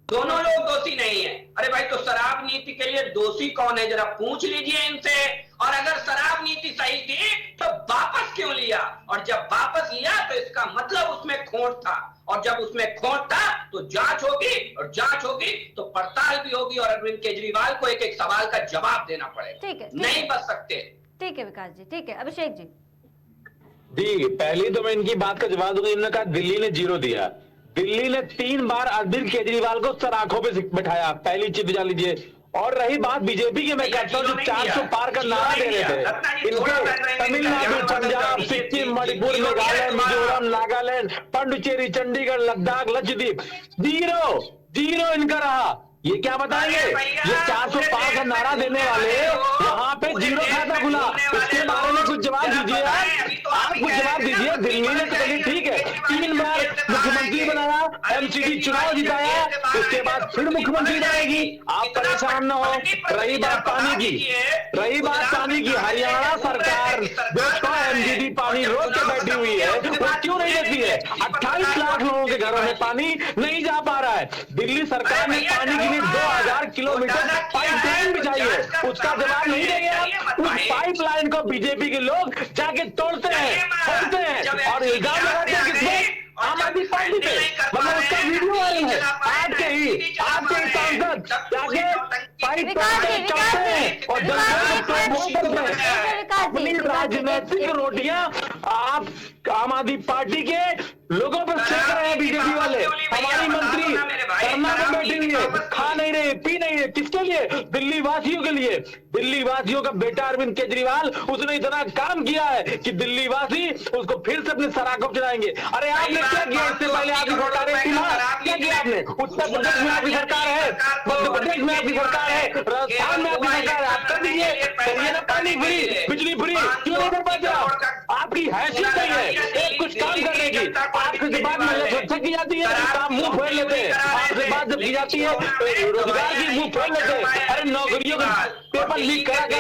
दोनों लोग दोषी नहीं है। अरे भाई, तो शराब नीति के लिए दोषी कौन है, जरा पूछ लीजिए इनसे। और अगर शराब नीति सही थी तो वापस क्यों लिया, और जब वापस लिया तो इसका मतलब उसमें खोट था, और जब उसमें खोट था तो जांच होगी, और जांच होगी तो पड़ताल भी होगी, और अरविंद केजरीवाल को एक एक सवाल का जवाब देना पड़ेगा। ठीक है, नहीं बच सकते। ठीक है विकास जी, ठीक है। अभिषेक जी, पहली तो मैं इनकी बात का जवाब दूंगा। इन्होंने कहा दिल्ली ने 0 दिया, दिल्ली ने 3 बार अरविंद केजरीवाल को सराखों पे बैठाया, पहली चीज जान लीजिए। और रही बात बीजेपी की, मैं कहता हूँ जो 400 पार का नारा दे रहे थे, इनके तमिलनाडु, पंजाब, सिक्किम, मणिपुर, मेघालय, मिजोरम, नागालैंड, पुडुचेरी, चंडीगढ़, लद्दाख, लक्षद्वीप 0 इनका रहा। ये क्या बताएंगे? ये 405 का नारा देने वाले वहां पे जीरो खाता खुला, इसके बारे में कुछ जवाब दीजिए। आप कुछ जवाब दीजिए। दिल्ली ने तो कही ठीक है, 3 बार मुख्यमंत्री बनाया, एमसीडी चुनाव जिताया, उसके बाद फिर मुख्यमंत्री बनाएगी, आप परेशान न हो। रही बात पानी की, हरियाणा सरकार 200 एमजीडी पानी रोक के बैठी हुई है, वो क्यों नहीं देती है? 28 लाख लोगों के घरों में पानी नहीं जा पा रहा है। दिल्ली सरकार ने पानी के लिए 2000 किलोमीटर पाइपलाइन बिछाई है, उसका जवाब नहीं देंगे आप? उस पाइपलाइन को बीजेपी के लोग जाके तोड़ते हैं, फोड़ते हैं और इल्जाम लगाते हैं किसपे? आम आदमी पार्टी पे। मतलब उसका वीडियो वायरल है। आपके सांसद जाके पाइप चढ़ते हैं और अपनी राजनीतिक रोटियां आप आम आदमी पार्टी के लोगों पर सेक रहे हैं बीजेपी वाले। हमारी मंत्री धरना में बैठी हुई है, खा नहीं रहे, पी नहीं रहे, किसके लिए? दिल्ली वासियों के लिए। दिल्ली वासियों का बेटा अरविंद केजरीवाल, उसने इतना काम किया है कि दिल्ली वासी उसको फिर से अपने सराखों चलाएंगे। अरे आपने क्या किया इससे पहले? आपकी सरकार क्या किया आपने? उत्तर प्रदेश में आपकी सरकार है, मध्य प्रदेश में आपकी सरकार है, राजस्थान में आपकी सरकार है, आप कर दीजिए। करिए ना पानी फ्री, बिजली फ्री, क्यों नहीं कर पाते आप? आपकी हैसियत नहीं है एक कुछ काम करने की। आपके बाद में सुरक्षा की जाती है, आप मुंह खोल लेते हैं। आपसे बात जब की जाती है रोजगार की, मुंह खोल लेते हैं। अरे नौकरियों का पेपर लीक करा के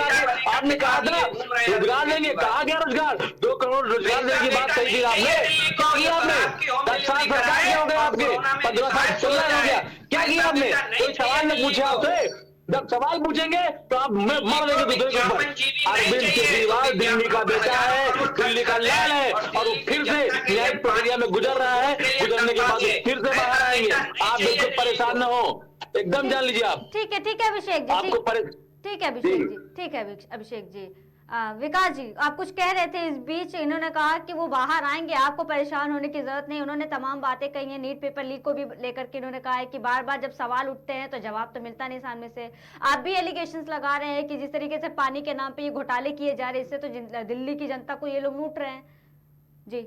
आपने कहा था रोजगार देंगे, कहा गया रोजगार? 2 करोड़ रोजगार देने की बात कही थी आपने, क्या किया आपने? 10 साल सरकार के हो गए आपके, 15 साल 16 हो गया, क्या किया आपने? कोई सवाल ने पूछा आपसे? जब सवाल पूछेंगे तो आप मार देंगे दूसरे के ऊपर। अरविंद केजरीवाल दिल्ली का बेटा है, दिल्ली का लाल है, और वो फिर से न्यायिक प्रक्रिया में गुजर रहा है। गुजरने के बाद फिर से बाहर आएंगे। आप बिल्कुल परेशान न हो, एकदम जान लीजिए आप। ठीक है अभिषेक जी, आपको ठीक है अभिषेक जी, ठीक है अभिषेक जी। विकास जी, आप कुछ कह रहे थे इस बीच। इन्होंने कहा कि वो बाहर आएंगे, आपको परेशान होने की जरूरत नहीं। उन्होंने तमाम बातें कही हैं, नीट पेपर लीक को भी लेकर के इन्होंने कहा है कि बार बार जब सवाल उठते हैं तो जवाब तो मिलता नहीं सामने से। आप भी एलिगेशंस लगा रहे हैं कि जिस तरीके से पानी के नाम पे ये घोटाले किए जा रहे हैं, इससे तो दिल्ली की जनता को ये लोग लूट रहे हैं। जी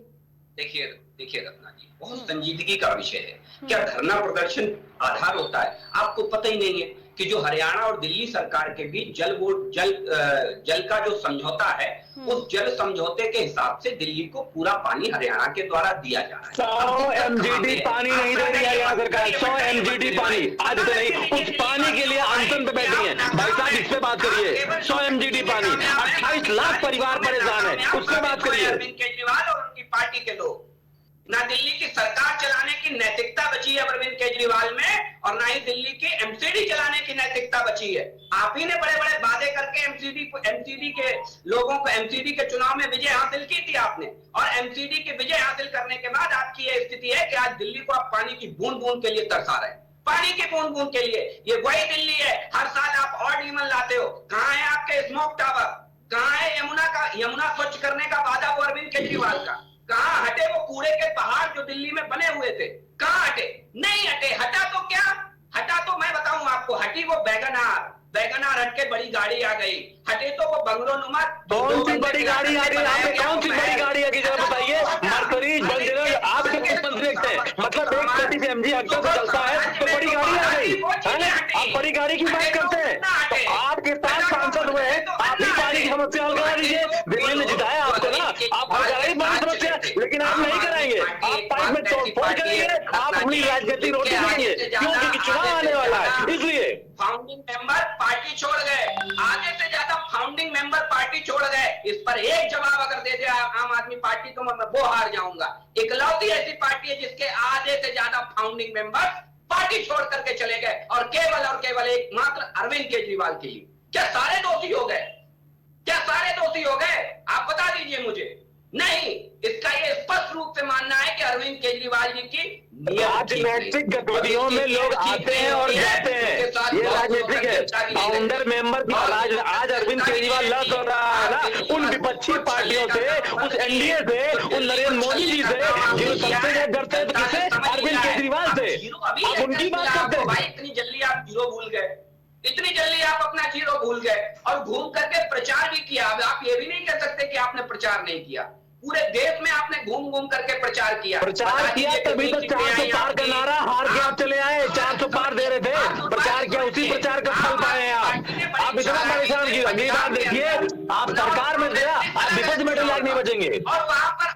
देखिए रत्ना जी, बहुत संजीदगी का विषय है। क्या धरना प्रदर्शन आधार होता है? आपको पता ही नहीं है कि जो हरियाणा और दिल्ली सरकार के बीच जल का जो समझौता है, उस जल समझौते के हिसाब से दिल्ली को पूरा पानी हरियाणा के द्वारा दिया जा रहा है। 100 MGD पानी नहीं दे रही है सरकार, 100 MGD पानी आज तो नहीं। उस पानी के लिए अनशन पे बैठी है भाई साहब, इस पे बात करिए। 100 MGD पानी, 28 लाख परिवार परेशान है, उस पे बात करिए। अरविंद केजरीवाल और उनकी पार्टी के लोग, ना दिल्ली की सरकार चलाने की नैतिकता बची है अरविंद केजरीवाल में, और ना ही दिल्ली की एमसीडी चलाने की नैतिकता बची है। आप ही ने बड़े बड़े वादे करके एमसीडी के लोगों को, एमसीडी के चुनाव में विजय हासिल की थी आपने, और एमसीडी के विजय हासिल करने के बाद आपकी ये स्थिति है कि आज दिल्ली को आप पानी की बूंद बूंद के लिए तरसा रहे हैं। पानी की बूंद बूंद के लिए। ये वही दिल्ली है, हर साल आप और डीमन लाते हो। कहाँ है आपके स्मोक टावर? कहाँ है यमुना स्वच्छ करने का वादा वो अरविंद केजरीवाल का? कहाँ हटे वो कूड़े के पहाड़ जो दिल्ली में बने हुए थे? कहाँ हटे? नहीं हटे। हटा तो क्या? हटा तो मैं बताऊं आपको, हटी वो बैगनार हट के बड़ी गाड़ी आ गई। हटे तो वो बंगलो नुमा। कौन सी बड़ी गाड़ी आ गई? आपने कौन सी बड़ी गाड़ी आ गई जरा बताइए। मर्करीज बंजर आपके मुख्यमंत्री देखते हैं, मतलब 130 MG अंकल से चलता है तो बड़ी गाड़ी आ गई है। आप बड़ी गाड़ी की बात करते हैं तो आपके 7 सांसद हुए, आप ही पानी की समस्या हल करा दीजिए। दिल्ली ने जिताया आपको ना, आप हल कराइए पानी समस्या, लेकिन आप नहीं कराएंगे। आप पाइप में तोड़फोड़ करेंगे, आप अपनी राजनीति रोटी करेंगे, क्योंकि चुनाव आने वाला है। इसलिए फाउंडिंग मेंबर पार्टी छोड़ गए, आधे से ज्यादा फाउंडिंग मेंबर पार्टी छोड़ गए। इस पर एक जवाब अगर दे दे आम आदमी पार्टी तो मैं वो हार जाऊंगा। इकलौती ऐसी पार्टी है जिसके आधे से ज्यादा फाउंडिंग मेंबर पार्टी छोड़ करके चले गए, और केवल एकमात्र अरविंद केजरीवाल के लिए। क्या सारे दोषी हो गए? क्या सारे दोषी हो गए? आप बता दीजिए मुझे। नहीं, इसका ये स्पष्ट रूप से मानना है कि अरविंद केजरीवाल जी की राजनीतिक गतिविधियों में लोग आते हैं और जाते हैं, ये राजनीतिक है। फाउंडर मेंबर की आज अरविंद केजरीवाल लड़ तो रहा है ना उन विपक्षी पार्टियों से, उस एनडीए से, उन नरेंद्र मोदी जी से, जो सबसे डरते हैं तो किसे? अरविंद केजरीवाल से। आप उनकी बात करते हैं। भाई इतनी जल्दी आप जीरो भूल गए, इतनी जल्दी आप अपना जीरो भूल गए, और घूम करके प्रचार भी किया। अब आप ये भी नहीं कह सकते कि आपने प्रचार नहीं किया। पूरे देश में आपने घूम करके प्रचार किया तभी तो 400 पार का नारा हार के आप चले आए। 400 पार दे रहे थे, प्रचार अगली बार देखिए आप सरकार में थे, आप विपक्ष में लायक नहीं बचेंगे। और वहां पर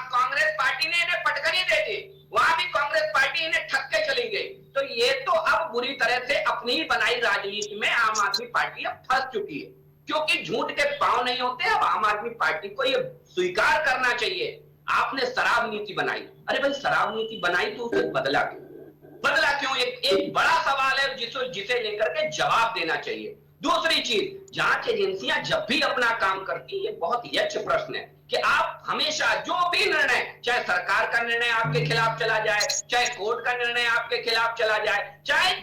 कांग्रेस पार्टी ने इन्हें पटकनी दे दी, वहां भी कांग्रेस पार्टी इन्हें ठग के चली गई। तो ये तो अब बुरी तरह से अपनी ही बनाई राजनीति में आम आदमी पार्टी अब फंस चुकी है, क्योंकि झूठ के पांव नहीं होते। अब आम आदमी पार्टी को ये स्वीकार करना चाहिए, आपने शराब नीति बनाई। अरे भाई शराब नीति बनाई तो उसे बदला क्यों? बदला क्यों? एक बड़ा सवाल है जिसे लेकर के जवाब देना चाहिए। दूसरी चीज, जांच एजेंसियां जब भी अपना काम करती है, बहुत यक्ष प्रश्न है कि आप हमेशा जो भी निर्णय, चाहे सरकार का निर्णय आपके खिलाफ चला जाए, चाहे कोर्ट का निर्णय आपके खिलाफ चला जाए, चाहे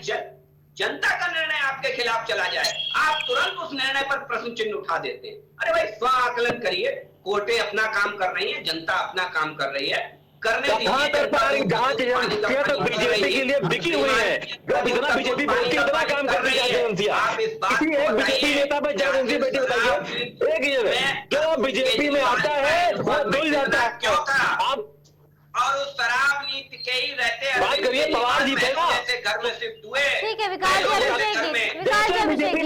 जनता का निर्णय आपके खिलाफ चला जाए, आप तुरंत उस निर्णय पर प्रश्न चिन्ह उठा देते हैं। अरे भाई स्व आकलन करिए, कोर्टें अपना काम कर रही है, जनता अपना काम कर रही है, करने जांच एजेंसियां तो बीजेपी के लिए बिकी हुई है। जितना बीजेपी बोलती है उतना काम कर रही है एजेंसियां। किसी एक बीजेपी नेता पर जांच एजेंसी बैठी बताइए, एक ही जो बीजेपी में आता है वो धुल जाता है। क्यों कहा? आप और उस शराब नीति के ही रहते बात करिए, पवार जी थे ना, जैसे घर में शिफ्ट हुए। ठीक है विकास जी, अभिषेक जी,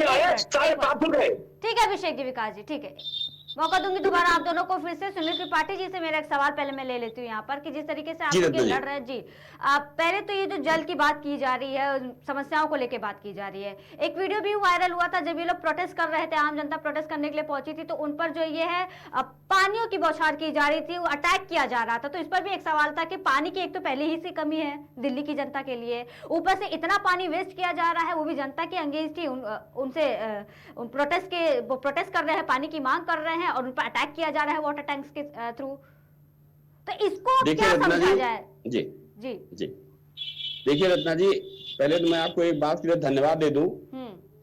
ठीक है अभिषेक जी, विकास जी, ठीक है, मौका दूंगी दोबारा आप दोनों को फिर से। सुनील त्रिपाठी जी से मेरा एक सवाल पहले मैं ले लेती हूँ यहाँ पर कि जिस तरीके से आप लोग लड़ रहे हैं जी, पहले तो ये जो जल की बात की जा रही है, समस्याओं को लेकर बात की जा रही है, एक वीडियो भी वायरल हुआ था जब ये लोग प्रोटेस्ट कर रहे थे, आम जनता प्रोटेस्ट करने के लिए पहुंची थी, तो उन पर जो ये है पानियों की बौछार की जा रही थी, अटैक किया जा रहा था। तो इस पर भी एक सवाल था कि पानी की एक तो पहले ही से कमी है दिल्ली की जनता के लिए, ऊपर से इतना पानी वेस्ट किया जा रहा है, वो भी जनता के अगेंस्ट ही, उनसे प्रोटेस्ट कर रहे हैं, पानी की मांग कर रहे हैं और उन पर अटैक किया जा रहा है वाटर टैंक्स के थ्रू। तो इसको क्या समझा जाए? जी जी जी देखिए रत्ना जी, पहले तो मैं आपको एक बात के लिए धन्यवाद दे दूं।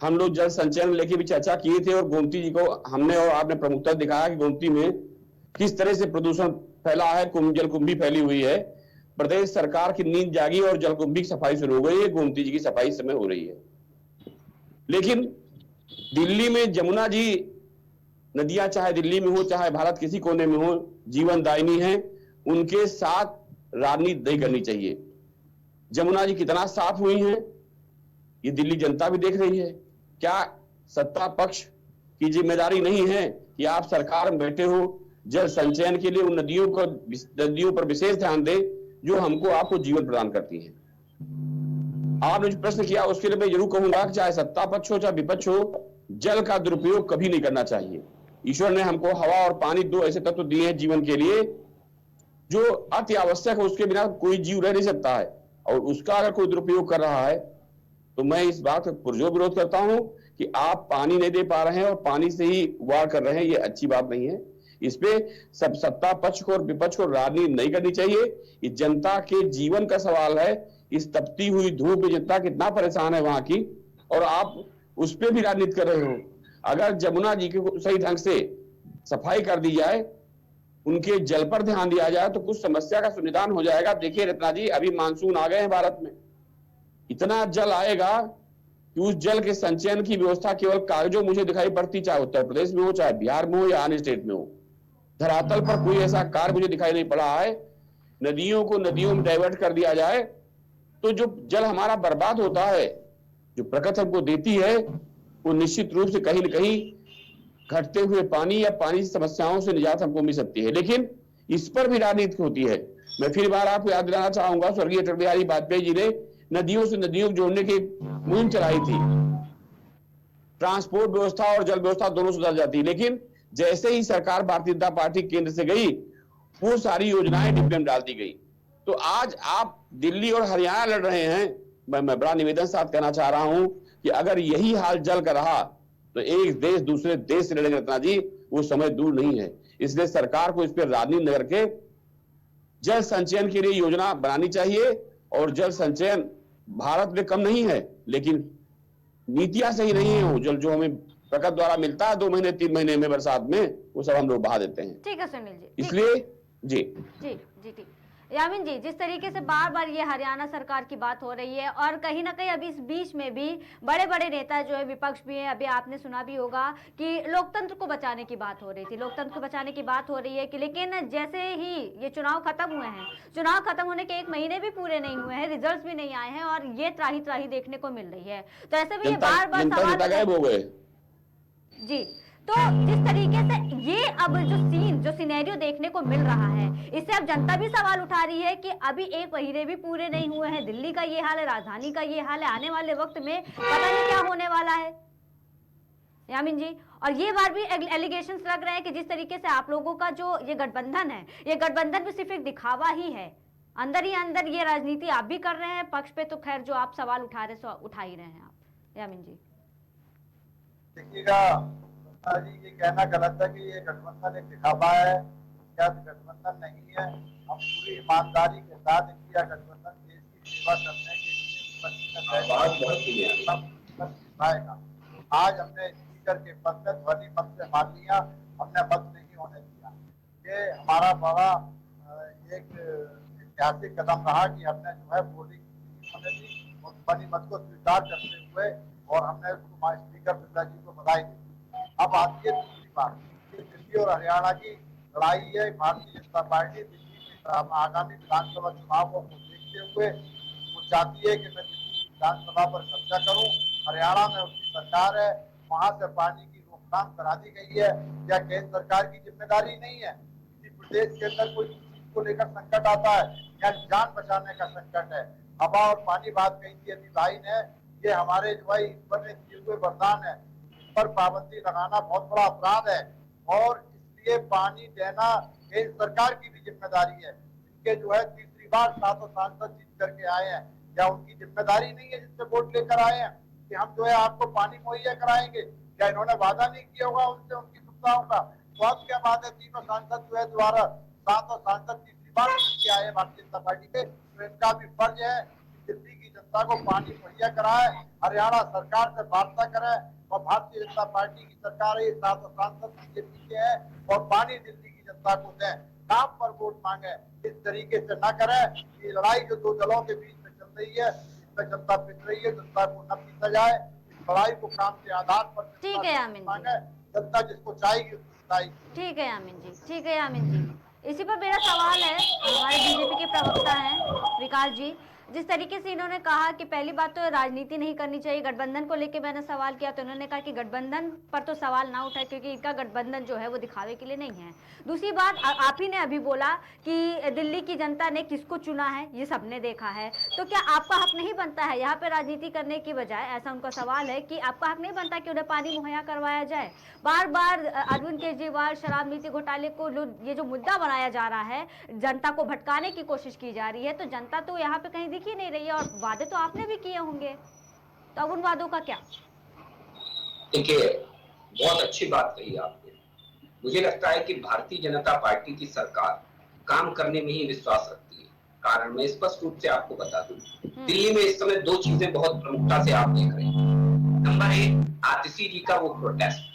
हम लोग जल संचयन लेके भी चर्चा किए थे और गोमती जी को हमने और आपने प्रमुखता दिखाया कि गोमती में किस तरह से प्रदूषण फैला है, जलकुंभी फैली हुई है। प्रदेश सरकार की नींद जागी और जलकुंभी की सफाई शुरू हो गई है, गोमती जी की सफाई इस समय हो रही है। लेकिन दिल्ली में जमुना जी नदियां, चाहे दिल्ली में हो चाहे भारत किसी कोने में हो, जीवनदायिनी है, उनके साथ राजनीति नहीं करनी चाहिए। जमुना जी कितना साफ हुई हैं ये दिल्ली जनता भी देख रही है। क्या सत्ता पक्ष की जिम्मेदारी नहीं है कि आप सरकार में बैठे हो, जल संचयन के लिए उन नदियों पर विशेष ध्यान दें जो हमको आपको जीवन प्रदान करती हैं। आपने जो प्रश्न किया उसके लिए मैं जरूर कहूंगा कि चाहे सत्ता पक्ष हो चाहे विपक्ष हो, जल का दुरुपयोग कभी नहीं करना चाहिए। ईश्वर ने हमको हवा और पानी दो ऐसे तत्व दिए हैं जीवन के लिए जो अति आवश्यक है, उसके बिना कोई जीव रह नहीं सकता है, और उसका अगर कोई दुरुपयोग कर रहा है तो मैं इस बात का पुरजोर विरोध करता हूं कि आप पानी नहीं दे पा रहे हैं और पानी से ही वार कर रहे हैं, ये अच्छी बात नहीं है। इस पे सब सत्ता पक्ष को और विपक्ष को राजनीति नहीं करनी चाहिए। ये जनता के जीवन का सवाल है। इस तपती हुई धूप में जनता कितना परेशान है वहां की, और आप उस पर भी राजनीति कर रहे हो। अगर जमुना जी को सही ढंग से सफाई कर दी जाए, उनके जल पर ध्यान दिया जाए तो कुछ समस्या का समाधान हो जाएगा। देखिए रत्ना जी, अभी मानसून आ गए हैं भारत में, इतना जल आएगा कि उस जल के संचयन की व्यवस्था केवल कागजों मुझे दिखाई पड़ती, चाहे उत्तर प्रदेश में हो चाहे बिहार में हो या अन्य स्टेट में हो। धरातल पर कोई ऐसा कार्य मुझे दिखाई नहीं पड़ा है। नदियों को नदियों में डाइवर्ट कर दिया जाए तो जो जल हमारा बर्बाद होता है, जो प्रकृति हमको देती है, वो निश्चित रूप से कहीं न कहीं घटते हुए पानी या पानी की समस्याओं से निजात हमको मिल सकती है। लेकिन इस पर भी राजनीति होती है। मैं फिर बार आपको याद दिलाना चाहूंगा, स्वर्गीय अटल बिहारी वाजपेयी जी ने नदियों से नदियों को जोड़ने की मुहिम चलाई थी। ट्रांसपोर्ट व्यवस्था और जल व्यवस्था दोनों सुधर जाती, लेकिन जैसे ही सरकार भारतीय जनता पार्टी केंद्र से गई, वो सारी योजनाएं डिब्बे में डाल दी गई। तो आज आप दिल्ली और हरियाणा लड़ रहे हैं। मैं बड़ा निवेदन साथ कहना चाह रहा हूं कि अगर यही हाल जल का रहा तो एक देश दूसरे देश से लड़ेंगे रत्ना जी, वो समय दूर नहीं है। इसलिए सरकार को इस पर राजनीति न करके जल संचयन के लिए योजना बनानी चाहिए। और जल संचयन भारत में कम नहीं है, लेकिन नीतियां सही नहीं है। वो जल जो हमें प्रकृति द्वारा मिलता है 2 महीने 3 महीने में बरसात में, वो सब हम लोग बहा देते हैं। ठीक है सुनील जी, इसलिए जी जी जी ठीक। यामिन जी, जिस तरीके से बार बार ये हरियाणा सरकार की बात हो रही है और कहीं ना कहीं अभी इस बीच में भी बड़े बड़े नेता जो है, विपक्ष भी है, अभी आपने सुना भी होगा कि लोकतंत्र को बचाने की बात हो रही थी, लोकतंत्र को बचाने की बात हो रही है कि लेकिन जैसे ही ये चुनाव खत्म हुए हैं, चुनाव खत्म होने के 1 महीने भी पूरे नहीं हुए हैं, रिजल्ट भी नहीं आए हैं और ये त्राही त्राही देखने को मिल रही है। तो ऐसे में ये बार बार सवाल गायब हो गए, जी, तो जिस तरीके से ये अब जो सिनेरियो देखने को मिल रहा है, इससे अब जनता भी सवाल उठा रही है कि अभी 1 महीने भी पूरे नहीं हुए हैं, दिल्ली का ये हाल है, राजधानी का ये हाल है, आने वाले वक्त में पता नहीं क्या होने वाला है। यामिन जी, और ये बार भी एलिगेशंस लग रहे हैं कि जिस तरीके से आप लोगों का जो ये गठबंधन है, ये गठबंधन भी सिर्फ एक दिखावा ही है, अंदर ही अंदर ये राजनीति आप भी कर रहे हैं, पक्ष पे तो खैर जो आप सवाल उठा ही रहे हैं आप। यामिन जी देखिएगा जी, ये कहना गलत है कि ये गठबंधन एक दिखावा है, क्या गठबंधन नहीं है। हम पूरी ईमानदारी के साथ इंडिया गठबंधन देश की सेवा करने के लिए निभाएगा। आज हमने स्पीकर के पद में ध्वनि मत से मान लिया, हमने मत नहीं होने दिया। ये हमारा बड़ा एक ऐतिहासिक कदम रहा कि हमने जो है वोटिंग होने दी और ध्वनि मत को स्वीकार करते हुए, और हमने स्पीकर बिरला जी को बधाई दी। अब आती है दूसरी बात, दिल्ली और हरियाणा की लड़ाई है। भारतीय जनता पार्टी दिल्ली में आगामी विधानसभा चुनावों को देखते हुए वो चाहती है कि मैं दिल्ली विधानसभा पर कब्जा करूं। हरियाणा में उसकी सरकार है, वहां से पानी की रोकथाम करा दी गई है। क्या केंद्र सरकार की जिम्मेदारी नहीं है? किसी प्रदेश के अंदर कोई चीज को लेकर संकट आता है या जान बचाने का संकट है। हवा और पानी बात कही थी अभी भाई ने, ये हमारे जो है ईश्वर ने दिए हुए वरदान है, पर पाबंदी लगाना बहुत बड़ा अपराध है, और इसलिए पानी देना केंद्र सरकार की भी जिम्मेदारी है। इनके जो है तीसरी बार 7 सांसद जीत करके आए हैं, क्या उनकी जिम्मेदारी नहीं है जिससे वोट लेकर आए हैं कि हम जो है आपको पानी मुहैया कराएंगे? क्या इन्होंने वादा नहीं किया होगा उनसे उनकी सुविधाओं का? तो अब क्या बात है, तीनों सांसद जो है दोबारा 7 सांसद तीसरी बार जीत के आए भारतीय जनता पार्टी के, तो इनका भी फर्ज है कि दिल्ली की जनता को पानी मुहैया कराए, हरियाणा सरकार से वार्ता करे, और भारतीय जनता पार्टी की सरकार है, 7 सांसद बीजेपी के हैं, और पानी दिल्ली की जनता को दें, काम पर वोट मांगे। इस तरीके से न करें। ये लड़ाई जो दो दलों के बीच में चल रही है, इसमें जनता पिट रही है, जनता को न पीता जाए। इस लड़ाई को काम के आधार पर ठीक है यामिन जी, जनता जिसको चाहेगी उसको बताएगी। ठीक है यामिन जी, ठीक है यामिन जी। इसी पर मेरा सवाल है, हमारे बीजेपी के प्रवक्ता हैं विकास जी, जिस तरीके से इन्होंने कहा कि पहली बात तो राजनीति नहीं करनी चाहिए, गठबंधन को लेकर मैंने सवाल किया तो इन्होंने कहा कि गठबंधन पर तो सवाल ना उठाए क्योंकि इनका गठबंधन जो है वो दिखावे के लिए नहीं है। दूसरी बात, आप ही ने अभी बोला कि दिल्ली की जनता ने किसको चुना है ये सबने देखा है, तो क्या आपका हक नहीं बनता है यहाँ पे राजनीति करने की बजाय? ऐसा उनका सवाल है कि आपका हक नहीं बनता कि उन्हें पानी मुहैया करवाया जाए? बार बार अरविंद केजरीवाल शराब नीति घोटाले को ये जो मुद्दा बनाया जा रहा है, जनता को भटकाने की कोशिश की जा रही है, तो जनता तो यहाँ पे कहीं दिख ही नहीं रही है, और वादे तो आपने भी किए होंगे, तो अब उन वादों का क्या? देखिए, बहुत अच्छी बात कही आपने। मुझे लगता है कि भारतीय जनता पार्टी की सरकार काम करने में ही विश्वास रखती है। कारण मैं स्पष्ट रूप से आपको बता दूं, दिल्ली में इस समय 2 चीजें बहुत प्रमुखता से आप देख रहे हैं। नंबर 1, आतिशी जी का वो प्रोटेस्ट।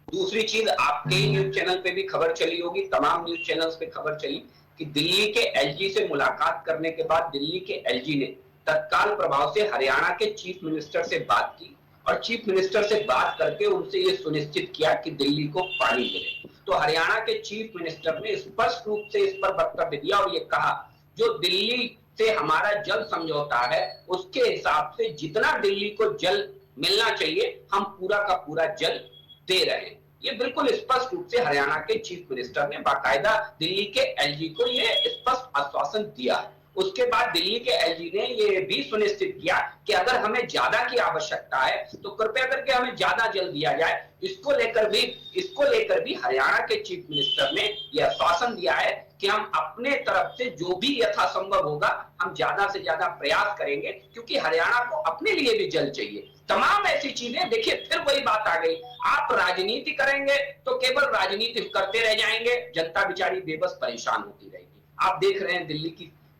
दूसरी चीज, आपके न्यूज चैनल पे भी खबर चली होगी, तमाम न्यूज चैनल्स पे खबर चली कि दिल्ली के एलजी से मुलाकात करने के बाद दिल्ली के एलजी ने तत्काल प्रभाव से हरियाणा के चीफ मिनिस्टर से बात की, और चीफ मिनिस्टर से बात करके उनसे ये सुनिश्चित किया कि दिल्ली को पानी मिले। तो हरियाणा के चीफ मिनिस्टर ने स्पष्ट रूप से इस पर वक्तव्य दिया और ये कहा, जो दिल्ली से हमारा जल समझौता है उसके हिसाब से जितना दिल्ली को जल मिलना चाहिए हम पूरा का पूरा जल दे रहे हैं। ये बिल्कुल स्पष्ट रूप से हरियाणा के चीफ मिनिस्टर ने बाकायदा दिल्ली के एलजी को ये स्पष्ट आश्वासन दिया है। उसके बाद दिल्ली के एलजी ने ये भी सुनिश्चित किया कि अगर हमें ज्यादा की आवश्यकता है तो कृपया करके हमें ज्यादा जल दिया जाए। इसको लेकर भी हरियाणा के चीफ मिनिस्टर ने यह आश्वासन दिया है कि हम अपने तरफ से जो भी यथासंभव होगा हम ज्यादा से ज्यादा प्रयास करेंगे, क्योंकि हरियाणा को अपने लिए भी जल चाहिए। तमाम ऐसी चीजें, देखिए फिर वही बात आ गई, आप राजनीति करेंगे तो केवल राजनीति करते रह जाएंगे, जनता बेचारी बेबस परेशान होती रहेगी। आप देख रहे हैं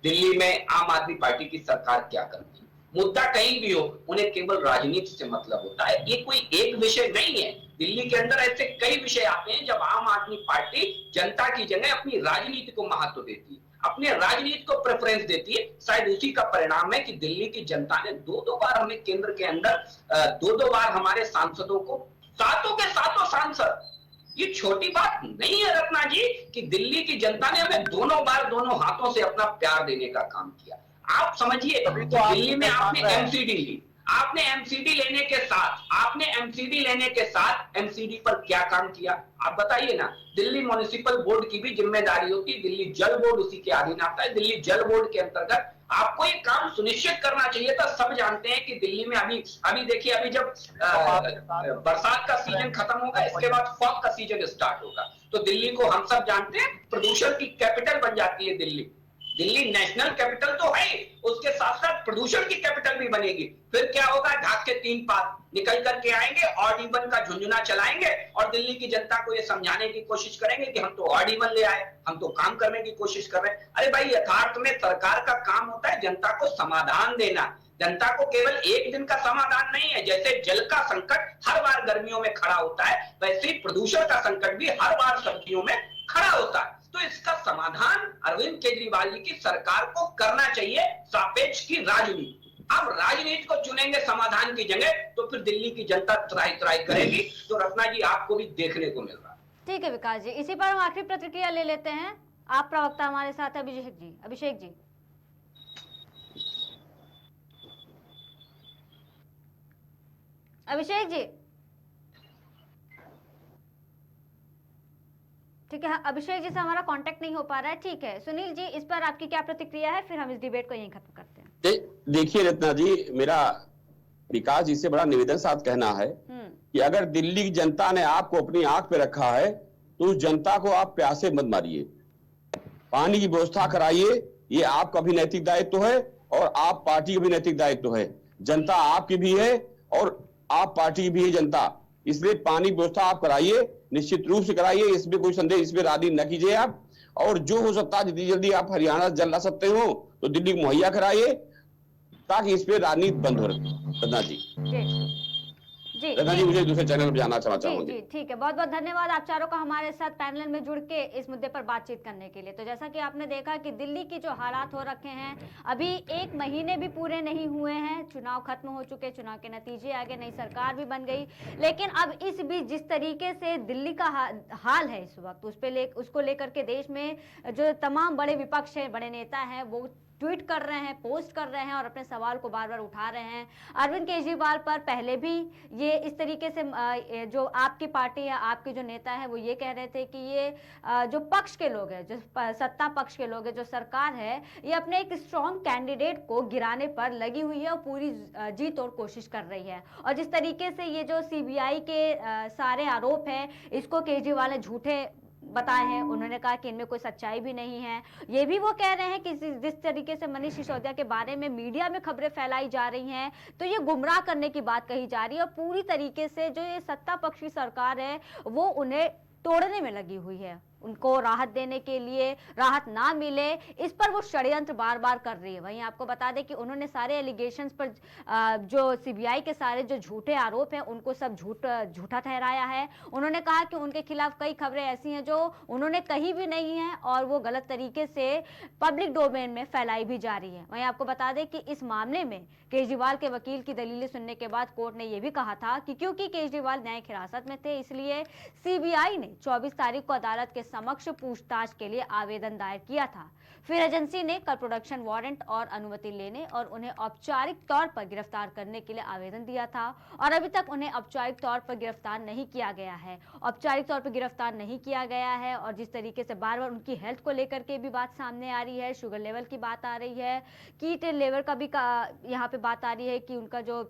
दिल्ली में आम आदमी पार्टी की सरकार क्या करती है। मुद्दा कहीं भी हो, उन्हें केवल राजनीति से मतलब होता है। ये कोई एक विषय नहीं है, दिल्ली के अंदर ऐसे कई विषय आते हैं जब आम आदमी पार्टी जनता की जगह अपनी राजनीति को महत्व देती है, अपने राजनीति को प्रेफरेंस देती है। शायद उसी का परिणाम है कि दिल्ली की जनता ने 2-2 बार हमें केंद्र के अंदर 2-2 बार हमारे सांसदों को, सातों के सातों सांसद, ये छोटी बात नहीं है रत्ना जी कि दिल्ली की जनता ने हमें दोनों बार दोनों हाथों से अपना प्यार देने का काम किया। आप समझिए, दिल्ली में आपने एमसीडी ली, आपने एमसीडी लेने के साथ एमसीडी पर क्या काम किया आप बताइए ना। दिल्ली म्युनिसिपल बोर्ड की भी जिम्मेदारी होती है, दिल्ली जल बोर्ड उसी के अधीन आता है। दिल्ली जल बोर्ड के अंतर्गत आपको ये काम सुनिश्चित करना चाहिए था। सब जानते हैं कि दिल्ली में अभी देखिए, अभी जब बरसात का सीजन खत्म होगा, इसके बाद फॉग का सीजन स्टार्ट होगा, तो दिल्ली को हम सब जानते हैं प्रदूषण की कैपिटल बन जाती है दिल्ली। दिल्ली नेशनल कैपिटल तो है, उसके साथ साथ प्रदूषण की कैपिटल भी बनेगी। फिर क्या होगा, ढाक के 3 पात निकल करके आएंगे, ऑड इवन का झुंझुना चलाएंगे और दिल्ली की जनता को ये समझाने की कोशिश करेंगे कि हम तो ऑड इवन ले आए, हम तो काम करने की कोशिश कर रहे हैं। अरे भाई, यथार्थ में सरकार का काम होता है जनता को समाधान देना। जनता को केवल एक दिन का समाधान नहीं है। जैसे जल का संकट हर बार गर्मियों में खड़ा होता है, वैसे ही प्रदूषण का संकट भी हर बार सर्दियों में खड़ा होता है। तो इसका समाधान अरविंद केजरीवाल जी की सरकार को करना चाहिए, सापेक्ष की राजनीति। अब राजनीति को चुनेंगे समाधान की जगह, तो फिर दिल्ली की जनता त्राई करेगी, तो रत्ना जी आपको भी देखने को मिल रहा है। ठीक है विकास जी, इसी पर हम आखिरी प्रतिक्रिया ले लेते हैं। आप प्रवक्ता हमारे साथ अभिषेक जी। अभिषेक जी, अभिषेक जी, ठीक है, अभिषेक जी से हमारा कांटेक्ट नहीं हो पा रहा है। ठीक है सुनील जी, इस पर आपकी क्या प्रतिक्रिया है, फिर हम इस डिबेट को यहीं खत्म करते हैं। देखिए रत्ना जी, मेरा विकास जी से बड़ा निवेदन साथ कहना है कि अगर दिल्ली की जनता ने आपको अपनी आंख पे रखा है तो उस जनता को आप प्यासे मत मारिए, पानी की व्यवस्था कराइए। ये आपका भी नैतिक दायित्व है और आप पार्टी का भी नैतिक दायित्व है। जनता आपकी भी है और आप पार्टी की भी है जनता, इसलिए पानी व्यवस्था आप कराइए, निश्चित रूप से कराइए, इसमें कोई संदेह, इसमें राजनीति न कीजिए आप। और जो हो सकता है जितनी जल्दी आप हरियाणा से जल ला सकते हो तो दिल्ली को मुहैया कराइए, ताकि इस पे राजनीति बंद हो रत्ना जी। जी रत्ना जी, मुझे दूसरे चैनल पर जाना चाहूंगी। जी ठीक है, बहुत बहुत धन्यवाद आप चारों का हमारे साथ पैनल में जुड़ के इस मुद्दे पर बातचीत करने के लिए। तो जैसा कि आपने देखा कि दिल्ली की जो हालात हो रखे हैं, अभी 1 महीने भी पूरे नहीं हुए हैं, चुनाव खत्म हो चुके, चुनाव के नतीजे आ गए, नई सरकार भी बन गई, लेकिन अब इस बीच जिस तरीके से दिल्ली का हाल है इस वक्त, उसको लेकर के देश में जो तमाम बड़े विपक्ष है, बड़े नेता हैं, वो ट्वीट कर रहे हैं, पोस्ट कर रहे हैं और अपने सवाल को बार बार उठा रहे हैं। अरविंद केजरीवाल पर पहले भी ये इस तरीके से जो आपकी पार्टी या आपके जो नेता है वो ये कह रहे थे कि ये जो पक्ष के लोग हैं, जो सत्ता पक्ष के लोग हैं, जो सरकार है, ये अपने एक स्ट्रॉन्ग कैंडिडेट को गिराने पर लगी हुई है और पूरी जी तोड़ कोशिश कर रही है। और जिस तरीके से ये जो सीबीआई के सारे आरोप हैं, इसको केजरीवाल ने झूठे बताए हैं। उन्होंने कहा कि इनमें कोई सच्चाई भी नहीं है। ये भी वो कह रहे हैं कि जिस तरीके से मनीष सिसोदिया के बारे में मीडिया में खबरें फैलाई जा रही हैं, तो ये गुमराह करने की बात कही जा रही है और पूरी तरीके से जो ये सत्ता पक्ष की सरकार है वो उन्हें तोड़ने में लगी हुई है। उनको राहत देने के लिए राहत ना मिले, इस पर वो षड्यंत्र बार बार कर रही है। वहीं आपको बता दें कि उन्होंने सारे एलिगेशंस पर जो सीबीआई के सारे जो झूठे आरोप हैं उनको सब झूठा ठहराया है। उन्होंने कहा कि उनके खिलाफ कई खबरें ऐसी हैं जो उन्होंने कही भी नहीं है और वो गलत तरीके से पब्लिक डोमेन में फैलाई भी जा रही है। वहीं आपको बता दें कि इस मामले में केजरीवाल के वकील की दलीलें सुनने के बाद कोर्ट ने यह भी कहा था कि क्योंकि केजरीवाल न्यायिक हिरासत में थे, इसलिए सीबीआई ने 24 तारीख को अदालत के समक्ष पूछताछ के लिए आवेदन दायर किया था। फिर एजेंसी ने कल प्रोडक्शन वारंट और अनुमति लेने और उन्हें औपचारिक तौर पर गिरफ्तार करने के लिए आवेदन दिया था और अभी तक उन्हें औपचारिक तौर पर गिरफ्तार नहीं किया गया है। औपचारिक तौर पर गिरफ्तार नहीं किया गया है और जिस तरीके से बार बार उनकी हेल्थ को लेकर के भी बात सामने आ रही है, शुगर लेवल की बात आ रही है, कीट लेवल का भी यहाँ पे बात आ रही है कि उनका जो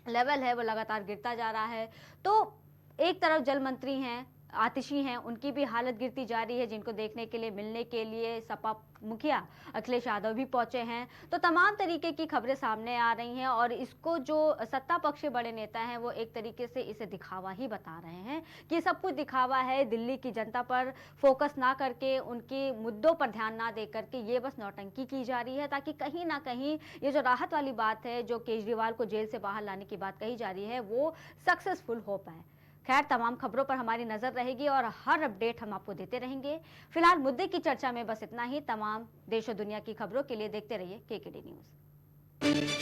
लेवल है वो लगातार गिरता जा रहा है। तो एक तरफ जल मंत्री हैं, आतिशी हैं, उनकी भी हालत गिरती जा रही है, जिनको देखने के लिए, मिलने के लिए सपा मुखिया अखिलेश यादव भी पहुंचे हैं। तो तमाम तरीके की खबरें सामने आ रही हैं और इसको जो सत्ता पक्ष के बड़े नेता हैं वो एक तरीके से इसे दिखावा ही बता रहे हैं कि सब कुछ दिखावा है। दिल्ली की जनता पर फोकस ना करके, उनके मुद्दों पर ध्यान ना दे करके ये बस नौटंकी की जा रही है, ताकि कहीं ना कहीं ये जो राहत वाली बात है, जो केजरीवाल को जेल से बाहर लाने की बात कही जा रही है, वो सक्सेसफुल हो पाए। खैर, तमाम खबरों पर हमारी नजर रहेगी और हर अपडेट हम आपको देते रहेंगे। फिलहाल मुद्दे की चर्चा में बस इतना ही। तमाम देश और दुनिया की खबरों के लिए देखते रहिए KKD न्यूज़।